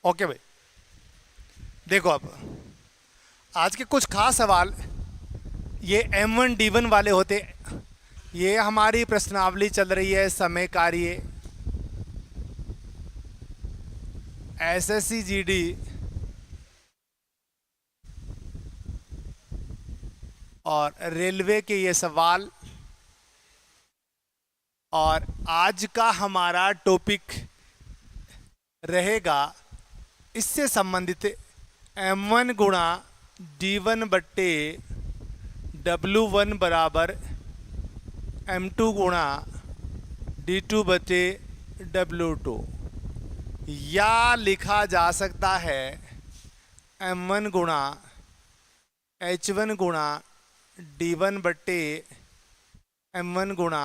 Okay भाई, देखो अब आज के कुछ खास सवाल ये M1 D1 वाले होते। ये हमारी प्रश्नावली चल रही है समय कार्य SSC GD और रेलवे के ये सवाल। और आज का हमारा टॉपिक रहेगा इससे संबंधित M1 गुणा D1 बट्टे W1 बराबर M2 गुणा D2 बटे W2, या लिखा जा सकता है M1 गुणा H1 गुणा D1 बट्टे M1 गुणा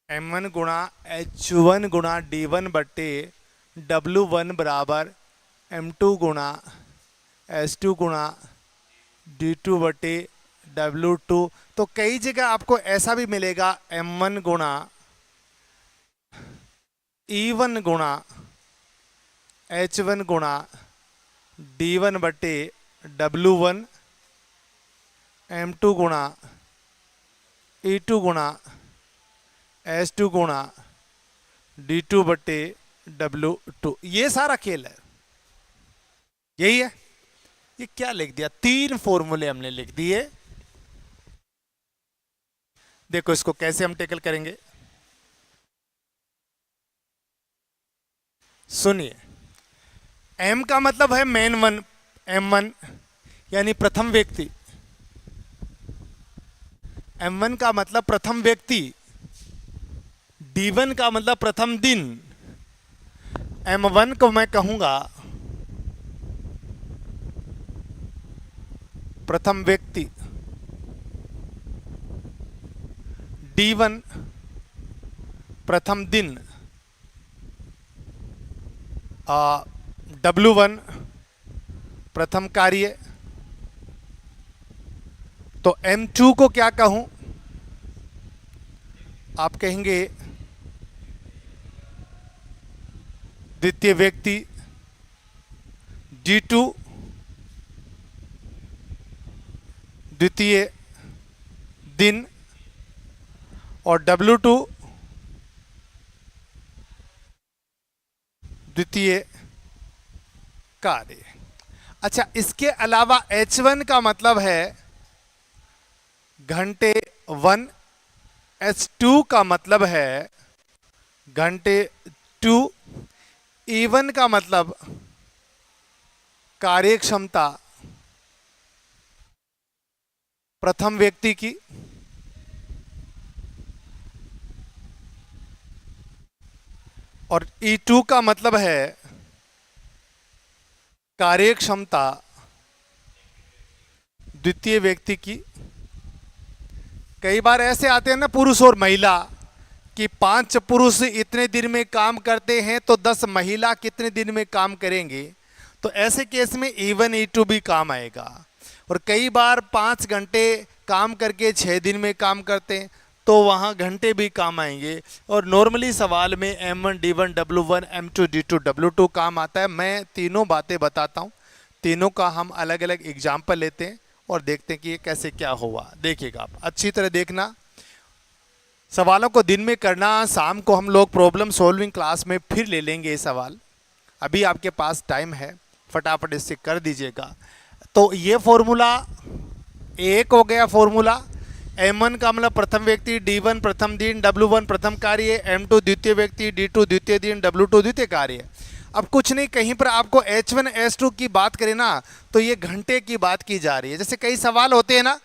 M1 गुणा H1 गुणा D1 बट्टे W1 बराबर M2 गुणा H2 गुणा D2 बटे W2। तो कई जगह आपको ऐसा भी मिलेगा M1 गुणा E1 गुणा H1 गुणा D1 बटे W1, M2 गुणा E2 गुणा H2 गुणा D2 बटे W2। ये सारा खेल है, यही है। ये क्या लिख दिया, 3 फॉर्मूले हमने लिख दिए। देखो इसको कैसे हम टेकल करेंगे, सुनिए। M का मतलब है मेन वन, M1 यानी प्रथम व्यक्ति। M1 का मतलब प्रथम व्यक्ति, D1 का मतलब प्रथम दिन। M1 को मैं कहूंगा प्रथम व्यक्ति, D1 प्रथम दिन, W1 प्रथम कार्य। तो M2 को क्या कहूं, आप कहेंगे द्वितीय व्यक्ति, D2 द्वितीय दिन और W2 द्वितीय कार्य। अच्छा, इसके अलावा H1 का मतलब है घंटे 1, H2 का मतलब है घंटे 2, E1 का मतलब कार्यक्षमता प्रथम व्यक्ति की, और E2 का मतलब है कार्यक्षमता द्वितीय व्यक्ति की। कई बार ऐसे आते हैं ना पुरुष और महिला, कि 5 पुरुष इतने दिन में काम करते हैं तो 10 महिला कितने दिन में काम करेंगे। तो ऐसे केस में E1 E2 भी काम आएगा। और कई बार 5 घंटे काम करके 6 दिन में काम करते हैं तो वहाँ घंटे भी काम आएंगे। और नॉर्मली सवाल में M1 D1 W1 M2 D2 W2 काम आता है। मैं तीनों बातें बताता हूँ, तीनों का हम अलग अलग एग्जाम्पल लेते हैं और देखते हैं कि ये कैसे क्या हुआ। देखिएगा आप अच्छी तरह देखना, सवालों को दिन में करना, शाम को हम लोग प्रॉब्लम सॉल्विंग क्लास में फिर ले लेंगे ये सवाल। अभी आपके पास टाइम है, फटाफट इससे कर दीजिएगा। तो ये फॉर्मूला एक हो गया फॉर्मूला। M1 का मतलब प्रथम व्यक्ति, D1 प्रथम दिन, W1 प्रथम कार्य, M2 द्वितीय व्यक्ति, D2 द्वितीय दिन, W2 द्वितीय कार्य। अब कुछ नहीं, कहीं पर आपको H1 H2 की बात करें ना तो ये घंटे की बात की जा रही है। जैसे कई सवाल होते हैं ना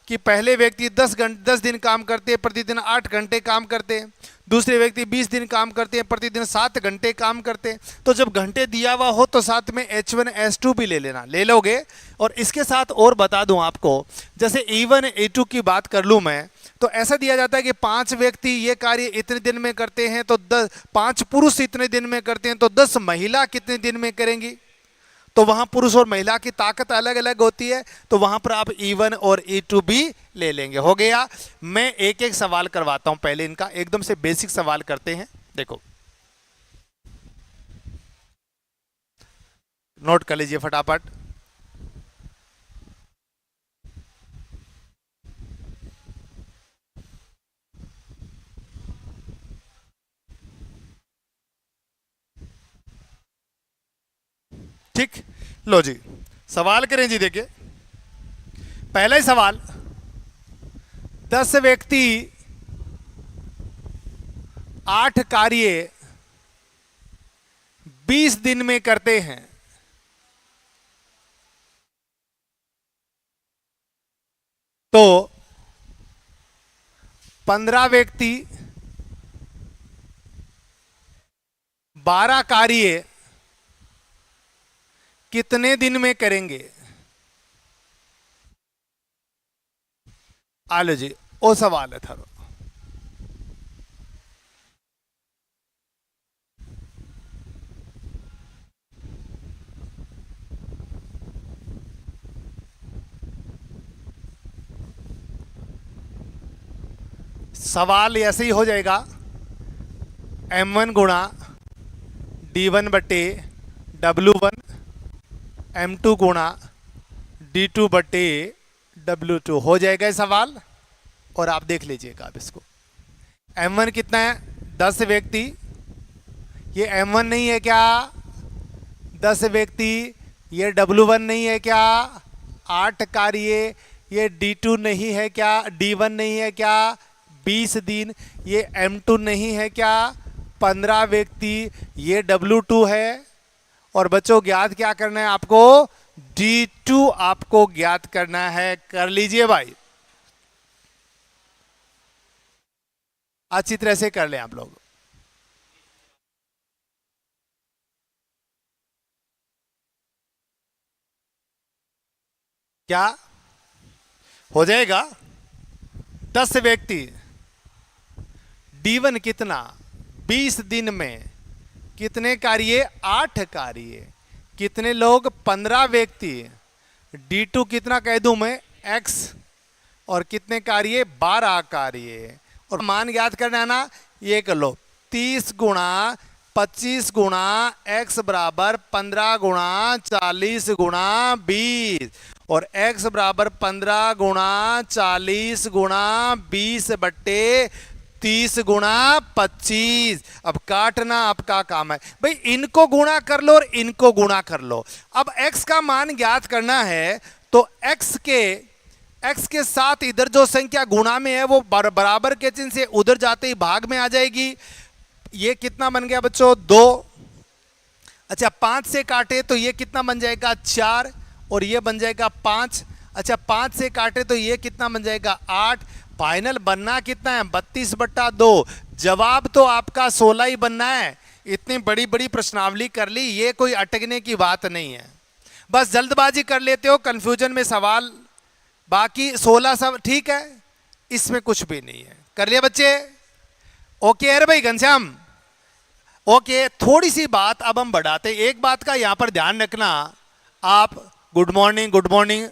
कि पहले व्यक्ति 10 दिन काम करते हैं, प्रतिदिन 8 घंटे काम करते हैं। दूसरे व्यक्ति 20 दिन काम करते हैं, प्रतिदिन 7 घंटे काम करते हैं। तो जब घंटे दिया हुआ हो तो साथ में H1 H2 भी ले लेना, ले लोगे। और इसके साथ और बता दूं आपको, जैसे E1 E2 की बात कर लूं मैं, तो ऐसा दिया जाता है कि 5 व्यक्ति ये कार्य इतने दिन में करते हैं तो 5 पुरुष इतने दिन में करते हैं तो 10 महिला कितने दिन में करेंगी। तो वहां पुरुष और महिला की ताकत अलग अलग होती है, तो वहां पर आप E1 और E2 भी ले लेंगे। हो गया। मैं एक एक सवाल करवाता हूं, पहले इनका एकदम से बेसिक सवाल करते हैं। देखो नोट कर लीजिए फटाफट। ठीक, लो जी सवाल करें जी। देखिए पहला ही सवाल, 10 व्यक्ति 8 कार्य 20 दिन में करते हैं, तो 15 व्यक्ति 12 कार्य कितने दिन में करेंगे? आलो जी, वो सवाल है थारो। सवाल ऐसे ही हो जाएगा, M1 गुणा D1 बटे W1, M2 गुणा D2 बटे W2 हो जाएगा ये सवाल। और आप देख लीजिएगा आप इसको, M1 कितना है? 10 व्यक्ति। ये M1 नहीं है क्या? 10 व्यक्ति। ये W1 नहीं है क्या? 8 कार्य। ये D2 नहीं है क्या? D1 नहीं है क्या? 20 दिन। ये M2 नहीं है क्या? 15 व्यक्ति। ये W2 है। और बच्चों ज्ञात क्या करना है आपको? D2 आपको ज्ञात करना है। कर लीजिए भाई, अच्छी तरह से कर लें आप लोग। क्या हो जाएगा? 10 व्यक्ति, D1 कितना? 20 दिन में कितने कार्य? 8 कार्य। कितने लोग? 15 व्यक्ति। D2 कितना कह दूं मैं? X। और कितने कार्य? 12 कार्य। और मान याद करना है ना, ये कर लो, 30 गुणा 25 गुणा X बराबर 15 गुणा 40 गुणा 20, और X बराबर 15 गुणा 40 गुणा 20 बट्टे 30 गुणा 25। अब काटना आपका काम है भाई, इनको गुणा कर लो और इनको गुणा कर लो। अब x का मान ज्ञात करना है, तो x के साथ इधर जो संख्या गुणा में है वो बराबर के चिन्ह से उधर जाते ही भाग में आ जाएगी। ये कितना बन गया बच्चों? 2। अच्छा 5 से काटे तो ये कितना बन जाएगा? 4। और ये बन जाएगा 5। अच्छा 5 से काटे तो ये कितना बन जाएगा? 8। फाइनल बनना कितना है? 32/2। जवाब तो आपका 16 ही बनना है। इतनी बड़ी बड़ी प्रश्नावली कर ली, ये कोई अटकने की बात नहीं है। बस जल्दबाजी कर लेते हो, कंफ्यूजन में सवाल। बाकी 16 सब ठीक है, इसमें कुछ भी नहीं है। कर लिया बच्चे? ओके है भाई घनश्याम? ओके। थोड़ी सी बात अब हम बढ़ाते। एक बात का यहां पर ध्यान रखना आप। Good morning, good morning.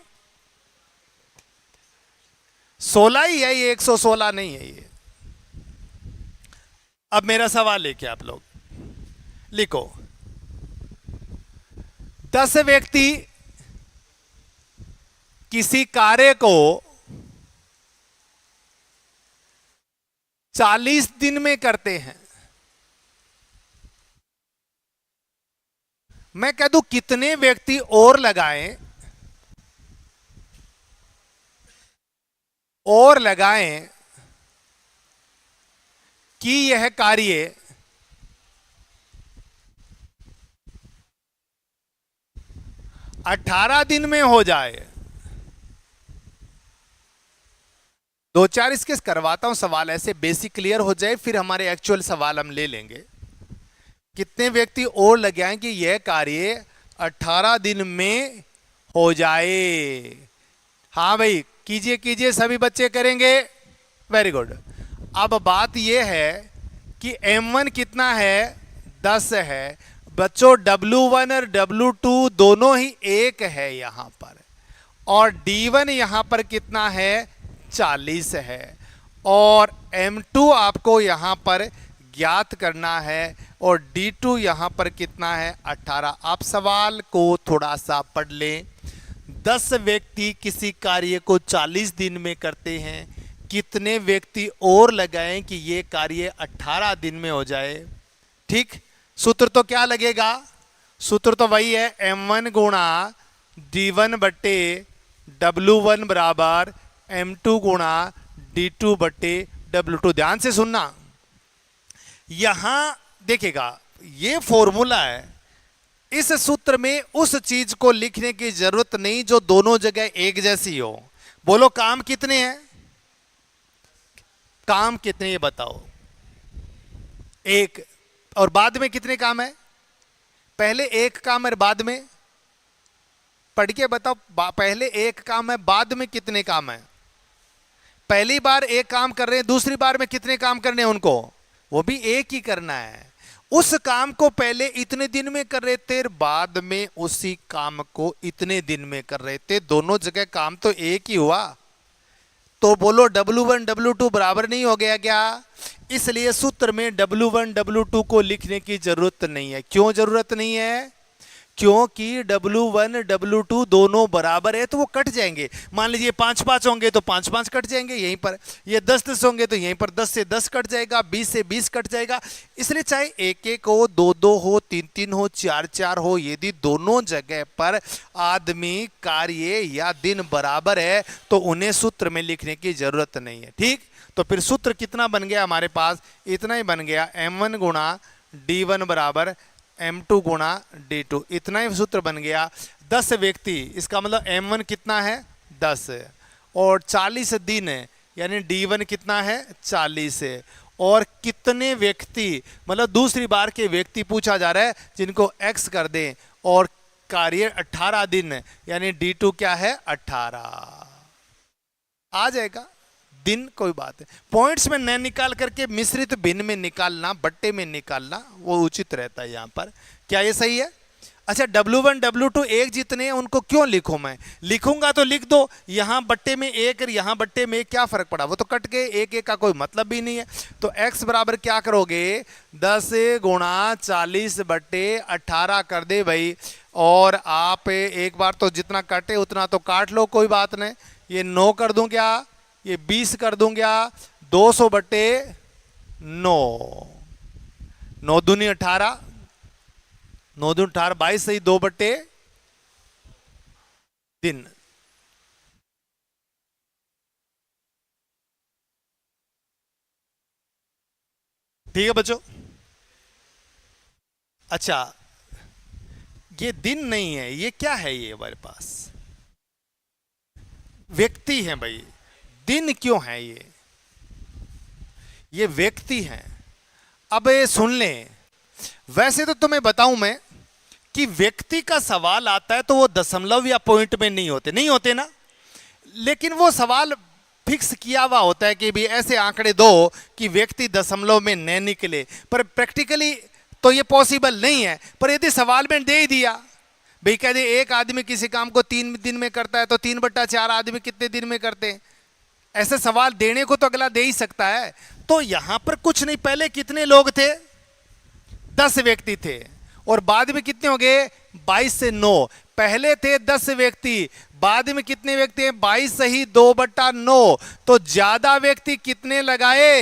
16 ही है ये, 116 नहीं है ये। अब मेरा सवाल लेके आप लोग लिखो, 10 व्यक्ति किसी कार्य को 40 दिन में करते हैं। मैं कह दूं कितने व्यक्ति और लगाएं, कि यह कार्य 18 दिन में हो जाए। 2-4 इसके करवाता हूं सवाल, ऐसे बेसिक क्लियर हो जाए, फिर हमारे एक्चुअल सवाल हम ले लेंगे। कितने व्यक्ति और लगे हैं कि यह कार्य 18 दिन में हो जाए? हाँ भाई कीजिए कीजिए, सभी बच्चे करेंगे। Very good. अब बात यह है कि M1 कितना है? 10 है बच्चों। W1 और W2 दोनों ही 1 है यहां पर, और D1 यहां पर कितना है? 40 है। और M2 आपको यहां पर ज्ञात करना है और D2 यहाँ पर कितना है 18। आप सवाल को थोड़ा सा पढ़ लें। 10 व्यक्ति किसी कार्य को 40 दिन में करते हैं, कितने व्यक्ति और लगाएं कि ये कार्य 18 दिन में हो जाए। ठीक, सूत्र तो क्या लगेगा, सूत्र तो वही है M1 गुणा D1 बट्टे W1 बराबर M2 गुणा D2 बट्टे W2। ध्यान से सुनना, यहां देखिएगा ये फॉर्मूला है, इस सूत्र में उस चीज को लिखने की जरूरत नहीं जो दोनों जगह एक जैसी हो। बोलो काम कितने हैं, काम कितने ये बताओ, एक, और बाद में कितने काम है, पहले एक काम है बाद में, पढ़ के बताओ, पहले एक काम है बाद में कितने काम है। पहली बार एक काम कर रहे हैं, दूसरी बार में कितने काम करने हैं उनको, वो भी एक ही करना है। उस काम को पहले इतने दिन में कर रहे थे, बाद में उसी काम को इतने दिन में कर रहे थे, दोनों जगह काम तो एक ही हुआ। तो बोलो W1 W2 बराबर नहीं हो गया क्या। इसलिए सूत्र में W1 W2 को लिखने की जरूरत नहीं है। क्यों जरूरत नहीं है, क्योंकि W1 W2 दोनों बराबर है तो वो कट जाएंगे। मान लीजिए 5-5 होंगे तो 5-5 कट जाएंगे यहीं पर, ये 10-10 होंगे तो यहीं पर 10 से 10 कट जाएगा, 20 से 20 कट जाएगा। इसलिए चाहे 1-1 हो, 2-2 हो, 3-3 हो, 4-4 हो, यदि दोनों जगह पर आदमी, कार्य या दिन बराबर है तो उन्हें सूत्र में लिखने की जरूरत नहीं है। ठीक, तो फिर सूत्र कितना बन गया हमारे पास, इतना ही बन गया, M1 गुणा D1 बराबर M2 गुणा D2, इतना ही सूत्र बन गया। 10 व्यक्ति, इसका मतलब M1 कितना है 10 और 40 दिन है, यानी D1 कितना है 40 है। और कितने व्यक्ति, मतलब दूसरी बार के व्यक्ति पूछा जा रहा है जिनको X कर दें, और कार्य 18 दिन है, यानी D2 क्या है 18 आ जाएगा। दिन कोई बात है, पॉइंट्स में न निकाल करके मिश्रित भिन्न में निकालना, बट्टे में निकालना वो उचित रहता है यहां पर। क्या ये सही है। अच्छा, W1 W2 एक जितने हैं उनको क्यों लिखूं, मैं लिखूंगा तो लिख दो, यहां बट्टे में एक और यहां बट्टे में एक, क्या फर्क पड़ा, वो तो कट गए, एक एक का कोई मतलब भी नहीं है। तो x बराबर क्या करोगे 10 गुणा 40 बट्टे 18 कर दे भाई। और आप एक बार तो जितना काटे उतना तो काट लो, कोई बात नहीं। ये 9 कर दूं क्या, ये 20 कर दूंगा, 200 बट्टे 9, 9 दूनी 18, 9 दूनी 18, 22 सही 2 बट्टे दिन। ठीक है बच्चों। अच्छा, ये दिन नहीं है, ये क्या है, ये हमारे पास व्यक्ति है भाई। दिन क्यों है, ये व्यक्ति हैं। अब ये सुन लें, वैसे तो तुम्हें बताऊं मैं कि व्यक्ति का सवाल आता है तो वो दशमलव या पॉइंट में नहीं होते ना, लेकिन वो सवाल फिक्स किया हुआ होता है कि भी ऐसे आंकड़े दो कि व्यक्ति दशमलव में न निकले, पर प्रैक्टिकली तो ये पॉसिबल नहीं है। पर यदि सवाल में दे ही दिया भाई, कह दे एक आदमी किसी काम को 3 दिन में करता है तो 3/4 आदमी कितने दिन में करते हैं, ऐसे सवाल देने को तो अगला दे ही सकता है। तो यहां पर कुछ नहीं, पहले कितने लोग थे 10 व्यक्ति थे, और बाद में कितने हो गए 22 से 9। पहले थे 10 व्यक्ति, बाद में कितने व्यक्ति हैं 22 सही 2/9, तो ज्यादा व्यक्ति कितने लगाए,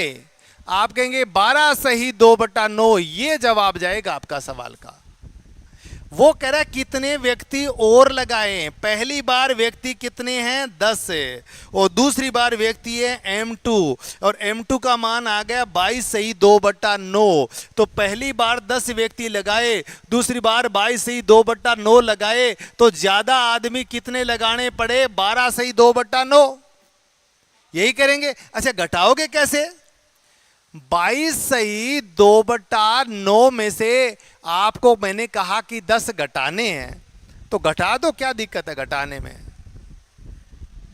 आप कहेंगे 12 सही 2/9। ये जवाब जाएगा आपका सवाल का। वो कह रहा है कितने व्यक्ति और लगाए, पहली बार व्यक्ति कितने हैं 10 और दूसरी बार व्यक्ति है M2, और M2 का मान आ गया 22 सही 2/9। तो पहली बार 10 व्यक्ति लगाए, दूसरी बार 22 सही 2/9 लगाए, तो ज्यादा आदमी कितने लगाने पड़े 12 सही 2/9। यही करेंगे। अच्छा, घटाओगे कैसे, 22 सही 2/9 में से आपको मैंने कहा कि 10 घटाने हैं, तो घटा दो, क्या दिक्कत है घटाने में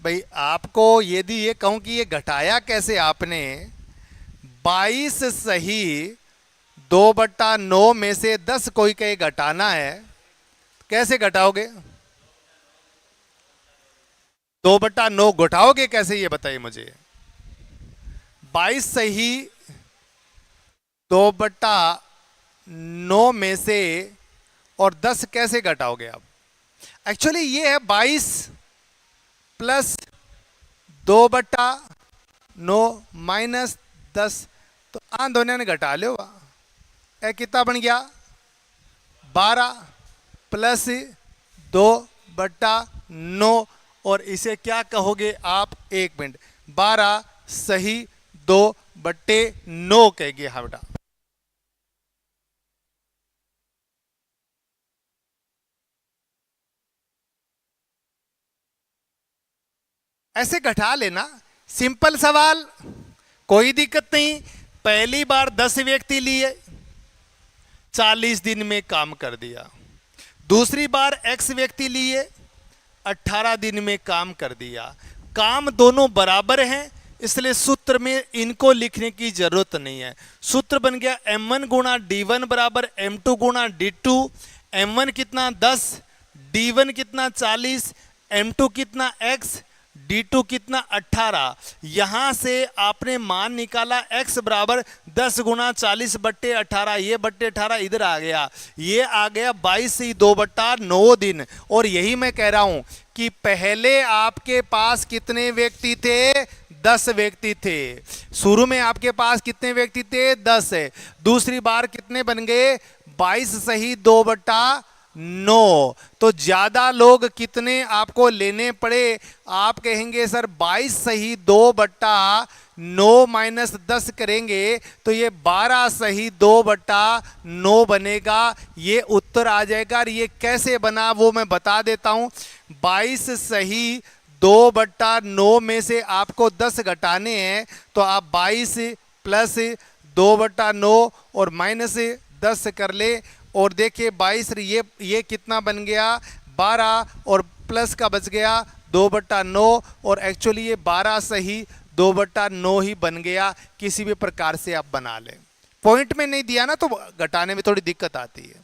भाई। आपको यदि ये कहूं कि ये घटाया कैसे आपने, 22 सही 2/9 में से 10 कोई कहे घटाना है, कैसे घटाओगे, 2/9 घटाओगे कैसे, ये बताइए मुझे। 22 सही 2/9 में से और 10 कैसे घटाओगे आप? एक्चुअली ये है 22 प्लस 2/9 माइनस 10। तो आन दोनों ने घटा लो, ए कितना बन गया? 12 प्लस 2/9। और इसे क्या कहोगे आप? 1 मिनट, 12 सही 2/9 कहेंगे। हाँ बेटा, ऐसे घटा लेना, सिंपल सवाल, कोई दिक्कत नहीं। पहली बार 10 व्यक्ति लिए, 40 दिन में काम कर दिया। दूसरी बार x व्यक्ति लिए, 18 दिन में काम कर दिया। काम दोनों बराबर हैं, इसलिए सूत्र में इनको लिखने की जरूरत नहीं है। सूत्र बन गया m1 गुणा d1 बराबर m2 गुणा d2। m1 कितना 10, d1 कितना 40, m2 कितना x, d2 कितना 18। यहां से आपने मान निकाला x बराबर 10 गुणा 40/18। ये बट्टे 18 इधर आ गया, ये आ गया 22 से 2/9 दिन। और यही मैं कह रहा हूं कि पहले आपके पास कितने व्यक्ति थे? 10 व्यक्ति थे। शुरू में आपके पास कितने व्यक्ति थे? 10 है। दूसरी बार कितने बन गए? 22 सही 2/9। तो ज्यादा लोग कितने आपको लेने पड़े? आप कहेंगे सर 22 सही 2/9 माइनस 10 करेंगे तो ये 12 सही 2/9 बनेगा। ये उत्तर आ जाएगा। और ये कैसे बना वो मैं बता देता हूं। 22 सही 2/9 में से आपको 10 घटाने हैं, तो आप 22 प्लस 2/9 और माइनस 10 कर ले। और देखिए 22 ये कितना बन गया? 12 और प्लस का बच गया 2/9। और एक्चुअली ये 12 सही 2/9 ही बन गया। किसी भी प्रकार से आप बना लें। पॉइंट में नहीं दिया ना तो घटाने में थोड़ी दिक्कत आती है।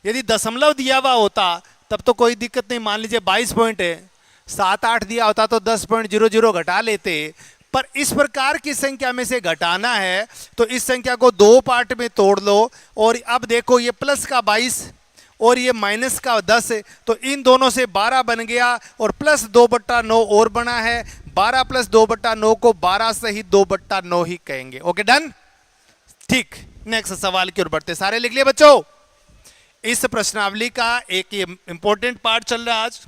यदि दशमलव दिया हुआ होता तब तो कोई दिक्कत नहीं। मान लीजिए 22 पॉइंट है, 7-8 दिया होता तो 10.00 घटा लेते। पर इस प्रकार की संख्या में से घटाना है तो इस संख्या को 2 पार्ट में तोड़ लो। और अब देखो ये प्लस का 22 और ये माइनस का 10 है, तो इन दोनों से 12 बन गया और प्लस 2/9 और बना है। 12 प्लस 2/9 को 12 सही 2/9 ही कहेंगे। ओके डन, ठीक। नेक्स्ट सवाल की ओर बढ़ते। सारे लिख लिए बच्चों? इस प्रश्नावली का एक ये इंपॉर्टेंट पार्ट चल रहा है आज।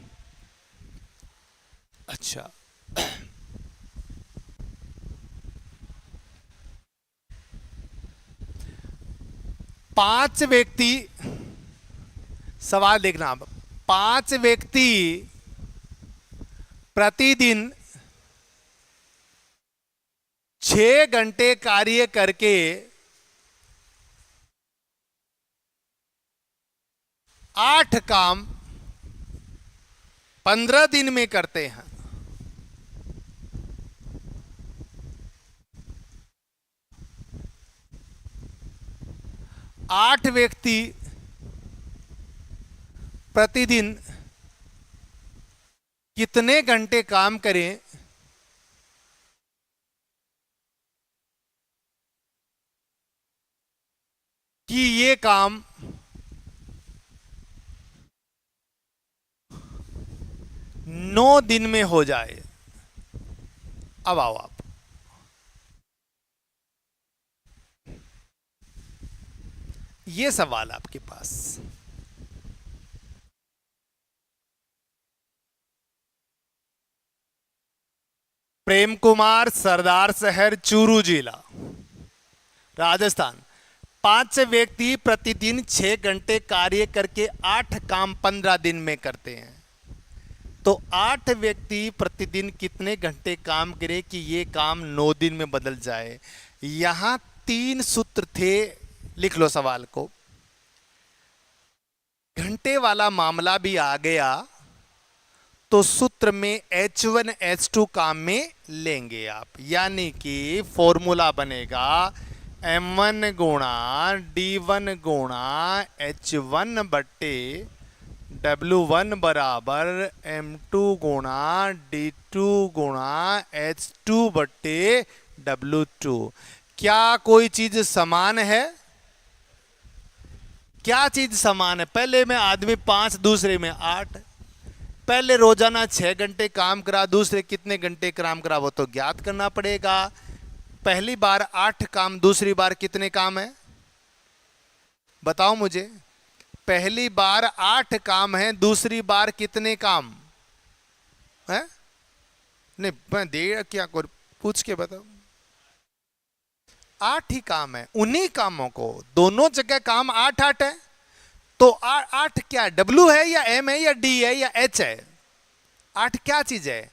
अच्छा, पांच व्यक्ति, सवाल देखना आप, 5 व्यक्ति प्रतिदिन 6 घंटे कार्य करके 8 काम 15 दिन में करते हैं। आठ व्यक्ति प्रतिदिन कितने घंटे काम करें कि ये काम 9 दिन में हो जाए? अब आओ आप, ये सवाल आपके पास। प्रेम कुमार, सरदार शहर, चूरू जिला, राजस्थान। 5 व्यक्ति प्रतिदिन 6 घंटे कार्य करके 8 काम 15 दिन में करते हैं। तो 8 व्यक्ति प्रतिदिन कितने घंटे काम करें कि ये काम 9 दिन में बदल जाए? यहां 3 सूत्र थे, लिख लो सवाल को। घंटे वाला मामला भी आ गया तो सूत्र में H1 H2 काम में लेंगे आप। यानी कि फॉर्मूला बनेगा M1 गुणा D1 गुणा H1 बट्टे W1 बराबर M2 गुणा D2 गुणा H2 बट्टे W2। क्या कोई चीज समान है? क्या चीज समान है? पहले में आदमी 5, दूसरे में 8। पहले रोजाना 6 घंटे काम करा, दूसरे कितने घंटे काम करा वो तो ज्ञात करना पड़ेगा। पहली बार 8 काम, दूसरी बार कितने काम है बताओ मुझे। पहली बार 8 काम है, दूसरी बार कितने काम है? नहीं मैं दे क्या कर पूछ के बताओ। 8 ही काम है, उन्हीं कामों को दोनों जगह काम 8-8 है। तो 8 क्या डब्ल्यू है या एम है या डी है या एच है? 8 क्या चीज है?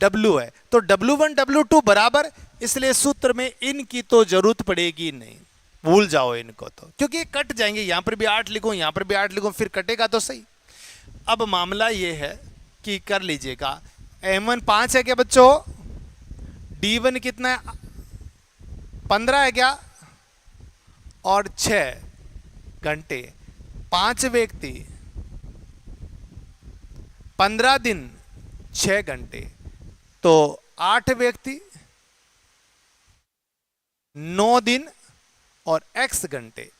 डब्ल्यू है। तो W1 W2 बराबर, इसलिए सूत्र में इनकी तो जरूरत पड़ेगी नहीं, भूल जाओ इनको तो, क्योंकि ये कट जाएंगे। यहां पर भी 8 लिखो, यहां पर भी 8 लिखो, फिर कटेगा तो सही। अब मामला ये है कि कर लीजिएगा, M1 5 है क्या बच्चों? D1 कितना है? 15 है क्या? और 6 घंटे, 5 व्यक्ति, 15 दिन, 6 घंटे, तो 8 व्यक्ति, 9 दिन और x घंटे।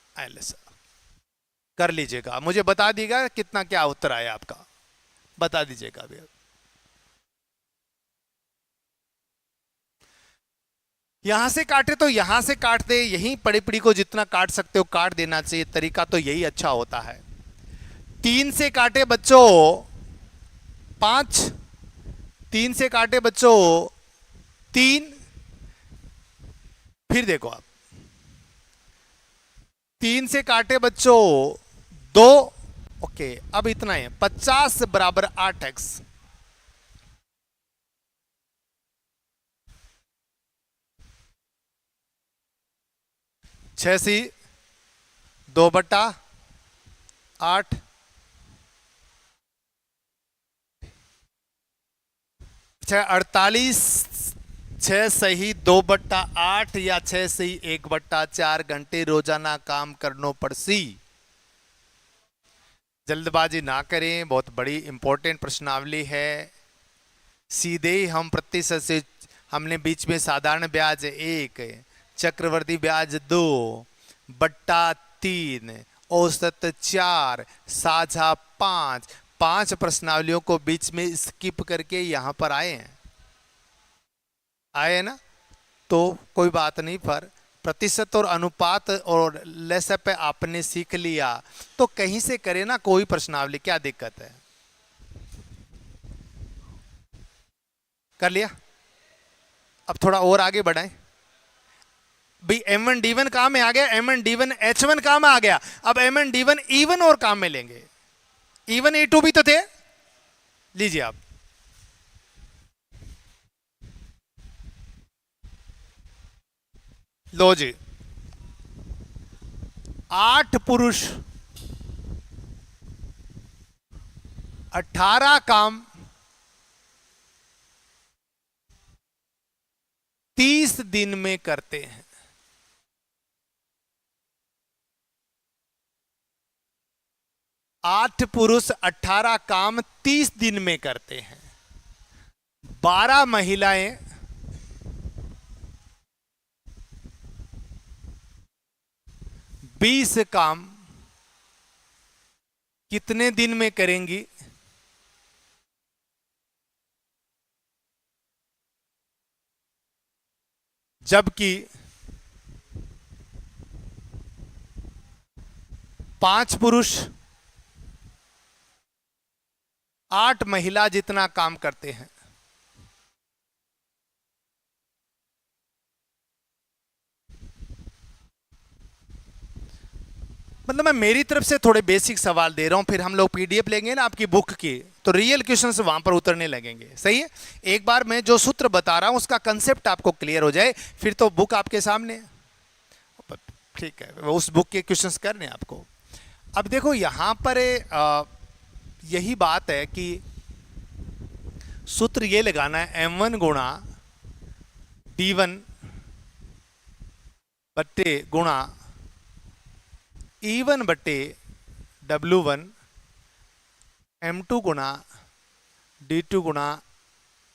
कर लीजिएगा, मुझे बता दीजिएगा कितना क्या उत्तर आया आपका, बता दीजिएगा भैया। यहां से काटे तो यहां से काट दे, यहीं पड़ी पड़ी को जितना काट सकते हो काट देना चाहिए, तरीका तो यही अच्छा होता है। 3 से काटे बच्चों 5, 3 से काटे बच्चों 3, फिर देखो आप 3 से काटे बच्चों 2, ओके अब इतना है 50 बराबर 8x। 6 सी 2/8, 48, 6 सही 2/8 या 6 सही 1/4 घंटे रोजाना काम करनो पड़सी। जल्दबाजी ना करें, बहुत बड़ी इंपॉर्टेंट प्रश्नावली है। सीधे ही हम प्रतिशत से, हमने बीच में साधारण ब्याज 1, चक्रवर्ती ब्याज 2/3, औसत 4, साझा 5 प्रश्नावलियों को बीच में स्किप करके यहां पर आए हैं ना, तो कोई बात नहीं। पर प्रतिशत और अनुपात और लेस पे आपने सीख लिया तो कहीं से करे ना कोई प्रश्नावली, क्या दिक्कत है? कर लिया। अब थोड़ा और आगे बढ़ाएं भाई। M1 D1 काम में आ गया, M1 D1 H1 काम में आ गया। अब M1 D1 E1 और काम में लेंगे। E1 E2 भी तो थे, लीजिए आप। लो जी, 8 पुरुष 18 काम 30 दिन में करते हैं। 8 पुरुष 18 काम 30 दिन में करते हैं। 12 महिलाएं 20 काम कितने दिन में करेंगी? जबकि 5 पुरुष 8 महिला जितना काम करते हैं। मतलब मैं मेरी तरफ से थोड़े बेसिक सवाल दे रहा हूं, फिर हम लोग पीडीएफ लेंगे ना आपकी बुक की, तो रियल क्वेश्चंस वहां पर उतरने लगेंगे। सही है, एक बार मैं जो सूत्र बता रहा हूं उसका कंसेप्ट आपको क्लियर हो जाए, फिर तो बुक आपके सामने, ठीक है, उस बुक के क्वेश्चंस करने आपको। अब देखो यहां पर यही बात है कि सूत्र ये लगाना है, M1 गुणा D1 बट्टे गुणा E1 बट्टे W1, M2 गुणा D2 गुणा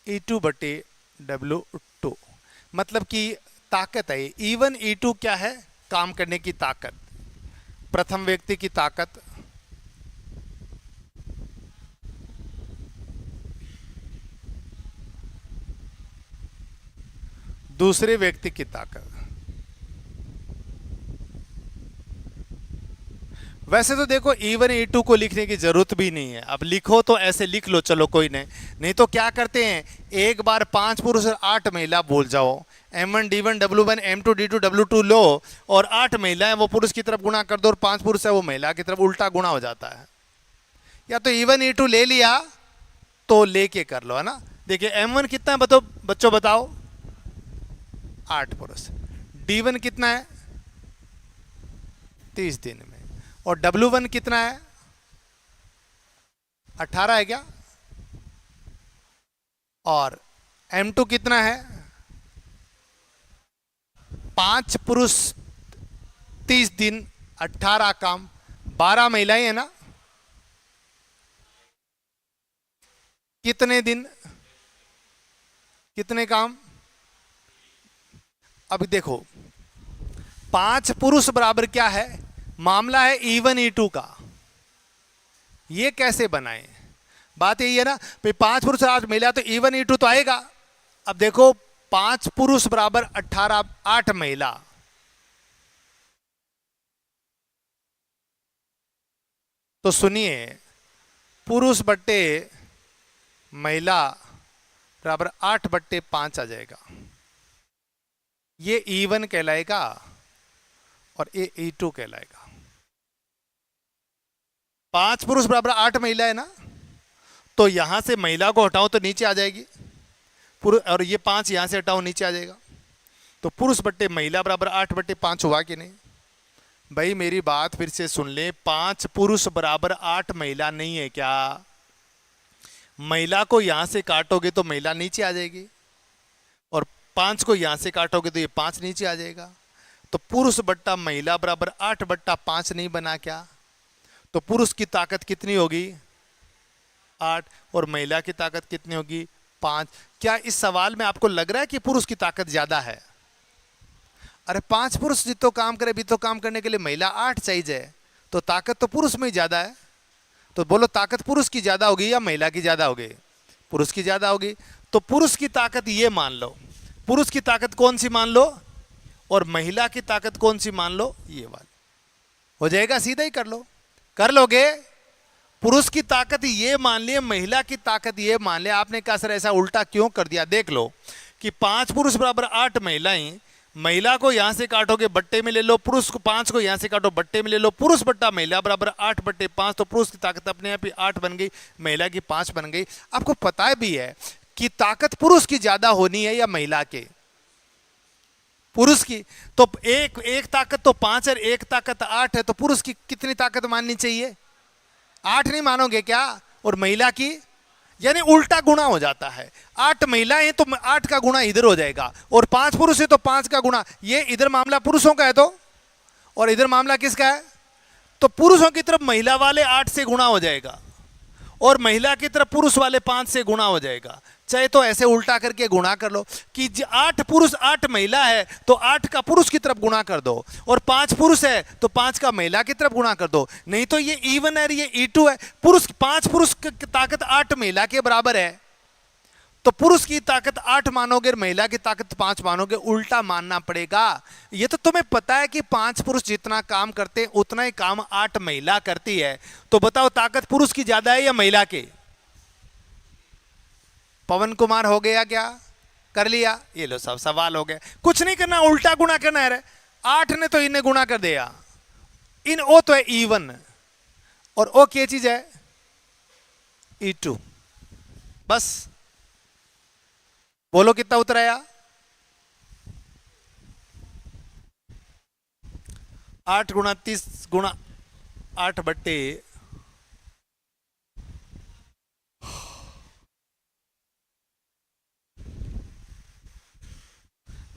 E2 बट्टे W2। मतलब कि ताकत है, E1 E2 क्या है? काम करने की ताकत। प्रथम व्यक्ति की ताकत, दूसरे व्यक्ति की ताकत। वैसे तो देखो E1 E2 को लिखने की जरूरत भी नहीं है, अब लिखो तो ऐसे लिख लो, चलो कोई नहीं। नहीं तो क्या करते हैं, एक बार 5 पुरुष और 8 महिला बोल जाओ, M1 D1 W1 M2 D2 W2 लो, और 8 महिलाएं वो पुरुष की तरफ गुणा कर दो, और 5 पुरुष है वो महिला की तरफ, उल्टा गुणा हो जाता है। या तो E1 E2 ले लिया तो लेके कर लो, है ना। देखिए M1 कितना है बच्चों बताओ, 8 पुरुष। D1 कितना है, 30 दिन में। और W1 कितना है, 18 है क्या। और M2 कितना है, 5 पुरुष 30 दिन 18 काम, 12 महिलाएं है ना, कितने दिन कितने काम। अब देखो 5 पुरुष बराबर क्या है, मामला है E1 E2 का, ये कैसे बनाए, बात यही है ना भाई। 5 पुरुष 8 महिला तो E1 E2 तो आएगा। अब देखो 5 पुरुष बराबर 18 8 महिला, तो सुनिए पुरुष बट्टे महिला बराबर 8/5 आ जाएगा। ये E1 कहलाएगा और ये E2 कहलाएगा। 5 पुरुष बराबर 8 महिला है ना, तो यहां से महिला को हटाओ तो नीचे आ जाएगी, और ये 5 यहां से हटाओ नीचे आ जाएगा। तो पुरुष बट्टे महिला बराबर 8/5 हुआ कि नहीं। भाई मेरी बात फिर से सुन ले, 5 पुरुष बराबर 8 महिला नहीं है क्या। महिला को यहां से काटोगे तो महिला नीचे आ जाएगी, और 5 को यहां से काटोगे तो ये 5 नीचे आ जाएगा। तो पुरुष बट्टा महिला बराबर 8/5 नहीं बना क्या। तो पुरुष की ताकत कितनी होगी, 8, और महिला की ताकत कितनी होगी, 5। क्या इस सवाल में आपको लग रहा है कि पुरुष की ताकत ज्यादा है। अरे 5 पुरुष जितो काम करे भी तो काम करने के लिए महिला 8 चाहिए, तो ताकत तो पुरुष में ही ज्यादा है। तो बोलो ताकत पुरुष की ज्यादा होगी या महिला की ज्यादा होगी, पुरुष की ज्यादा होगी। तो पुरुष की ताकत ये मान लो, पुरुष की ताकत कौन सी मान लो, और महिला की ताकत कौन सी मान लो, ये वाली। हो जाएगा, सीधा ही कर लो, कर लोगे। पुरुष की ताकत ये मान लिए, महिला की ताकत ये मान ले। आपने कहा सर ऐसा उल्टा क्यों कर दिया, देख लो कि 5 पुरुष बराबर 8 महिलाएं, महिला को यहां से काटोगे बट्टे में ले लो, पुरुष को 5 को यहां से काटो बट्टे में ले लो, पुरुष बट्टा महिला बराबर 8/5। तो पुरुष की ताकत अपने आप ही 8 बन गई, महिला की 5 बन गई। आपको पता भी है कि ताकत पुरुष की ज्यादा होनी है या महिला के, पुरुष की। तो एक ताकत तो 5 है, एक ताकत 8 है, तो पुरुष की कितनी ताकत माननी चाहिए, 8 नहीं मानोगे क्या। और महिला की, यानी उल्टा गुणा हो जाता है। 8 महिलाएं तो 8 का गुणा इधर हो जाएगा, और 5 पुरुष है तो 5 का गुणा। ये इधर मामला पुरुषों का है तो, और इधर मामला किसका है, तो पुरुषों की तरफ महिला वाले 8 से गुणा हो जाएगा, और महिला की तरफ पुरुष वाले 5 से गुणा हो जाएगा। चाहे तो ऐसे उल्टा करके गुणा कर लो कि 8 पुरुष 8 महिला है तो 8 का पुरुष की तरफ गुणा कर दो, और 5 पुरुष है तो 5 का महिला की तरफ गुणा कर दो। नहीं तो ये E1 है, ये E2 है। 5 पुरुष की ताकत 8 महिला के बराबर है, तो पुरुष की ताकत 8 मानोगे, महिला की ताकत 5 मानोगे, उल्टा मानना पड़ेगा। ये तो तुम्हें पता है कि 5 पुरुष जितना काम करते हैं उतना ही काम 8 महिला करती है। तो बताओ ताकत पुरुष की ज्यादा है या महिला की। पवन कुमार हो गया क्या, कर लिया, ये लो सब सवाल हो गया। कुछ नहीं करना, उल्टा गुणा करना है। 8 ने तो इन्हें गुणा कर दिया, इन ओ तो है E1, और ओ क्या चीज है, E2। बस बोलो कितना उत्तर आया, 8 × 30 × 8/,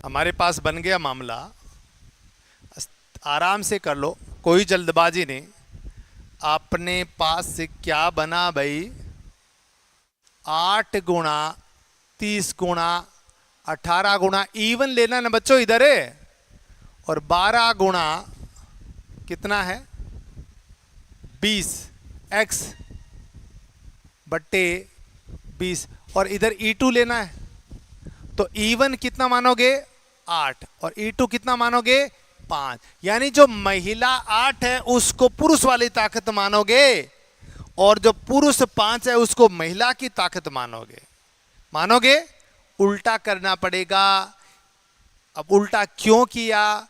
हमारे पास बन गया मामला। आराम से कर लो, कोई जल्दबाजी नहीं। अपने पास से क्या बना भाई, 8 × 30 × 18 × E1 लेना ना बच्चों इधर है, और 12 गुणा कितना है 20 x बट्टे 20, और इधर E2 लेना है, तो E1 कितना मानोगे 8 और E2 कितना मानोगे 5। यानी जो महिला 8 है उसको पुरुष वाली ताकत मानोगे, और जो पुरुष 5 है उसको महिला की ताकत मानोगे। मानोगे? उल्टा करना पड़ेगा। अब उल्टा क्यों किया?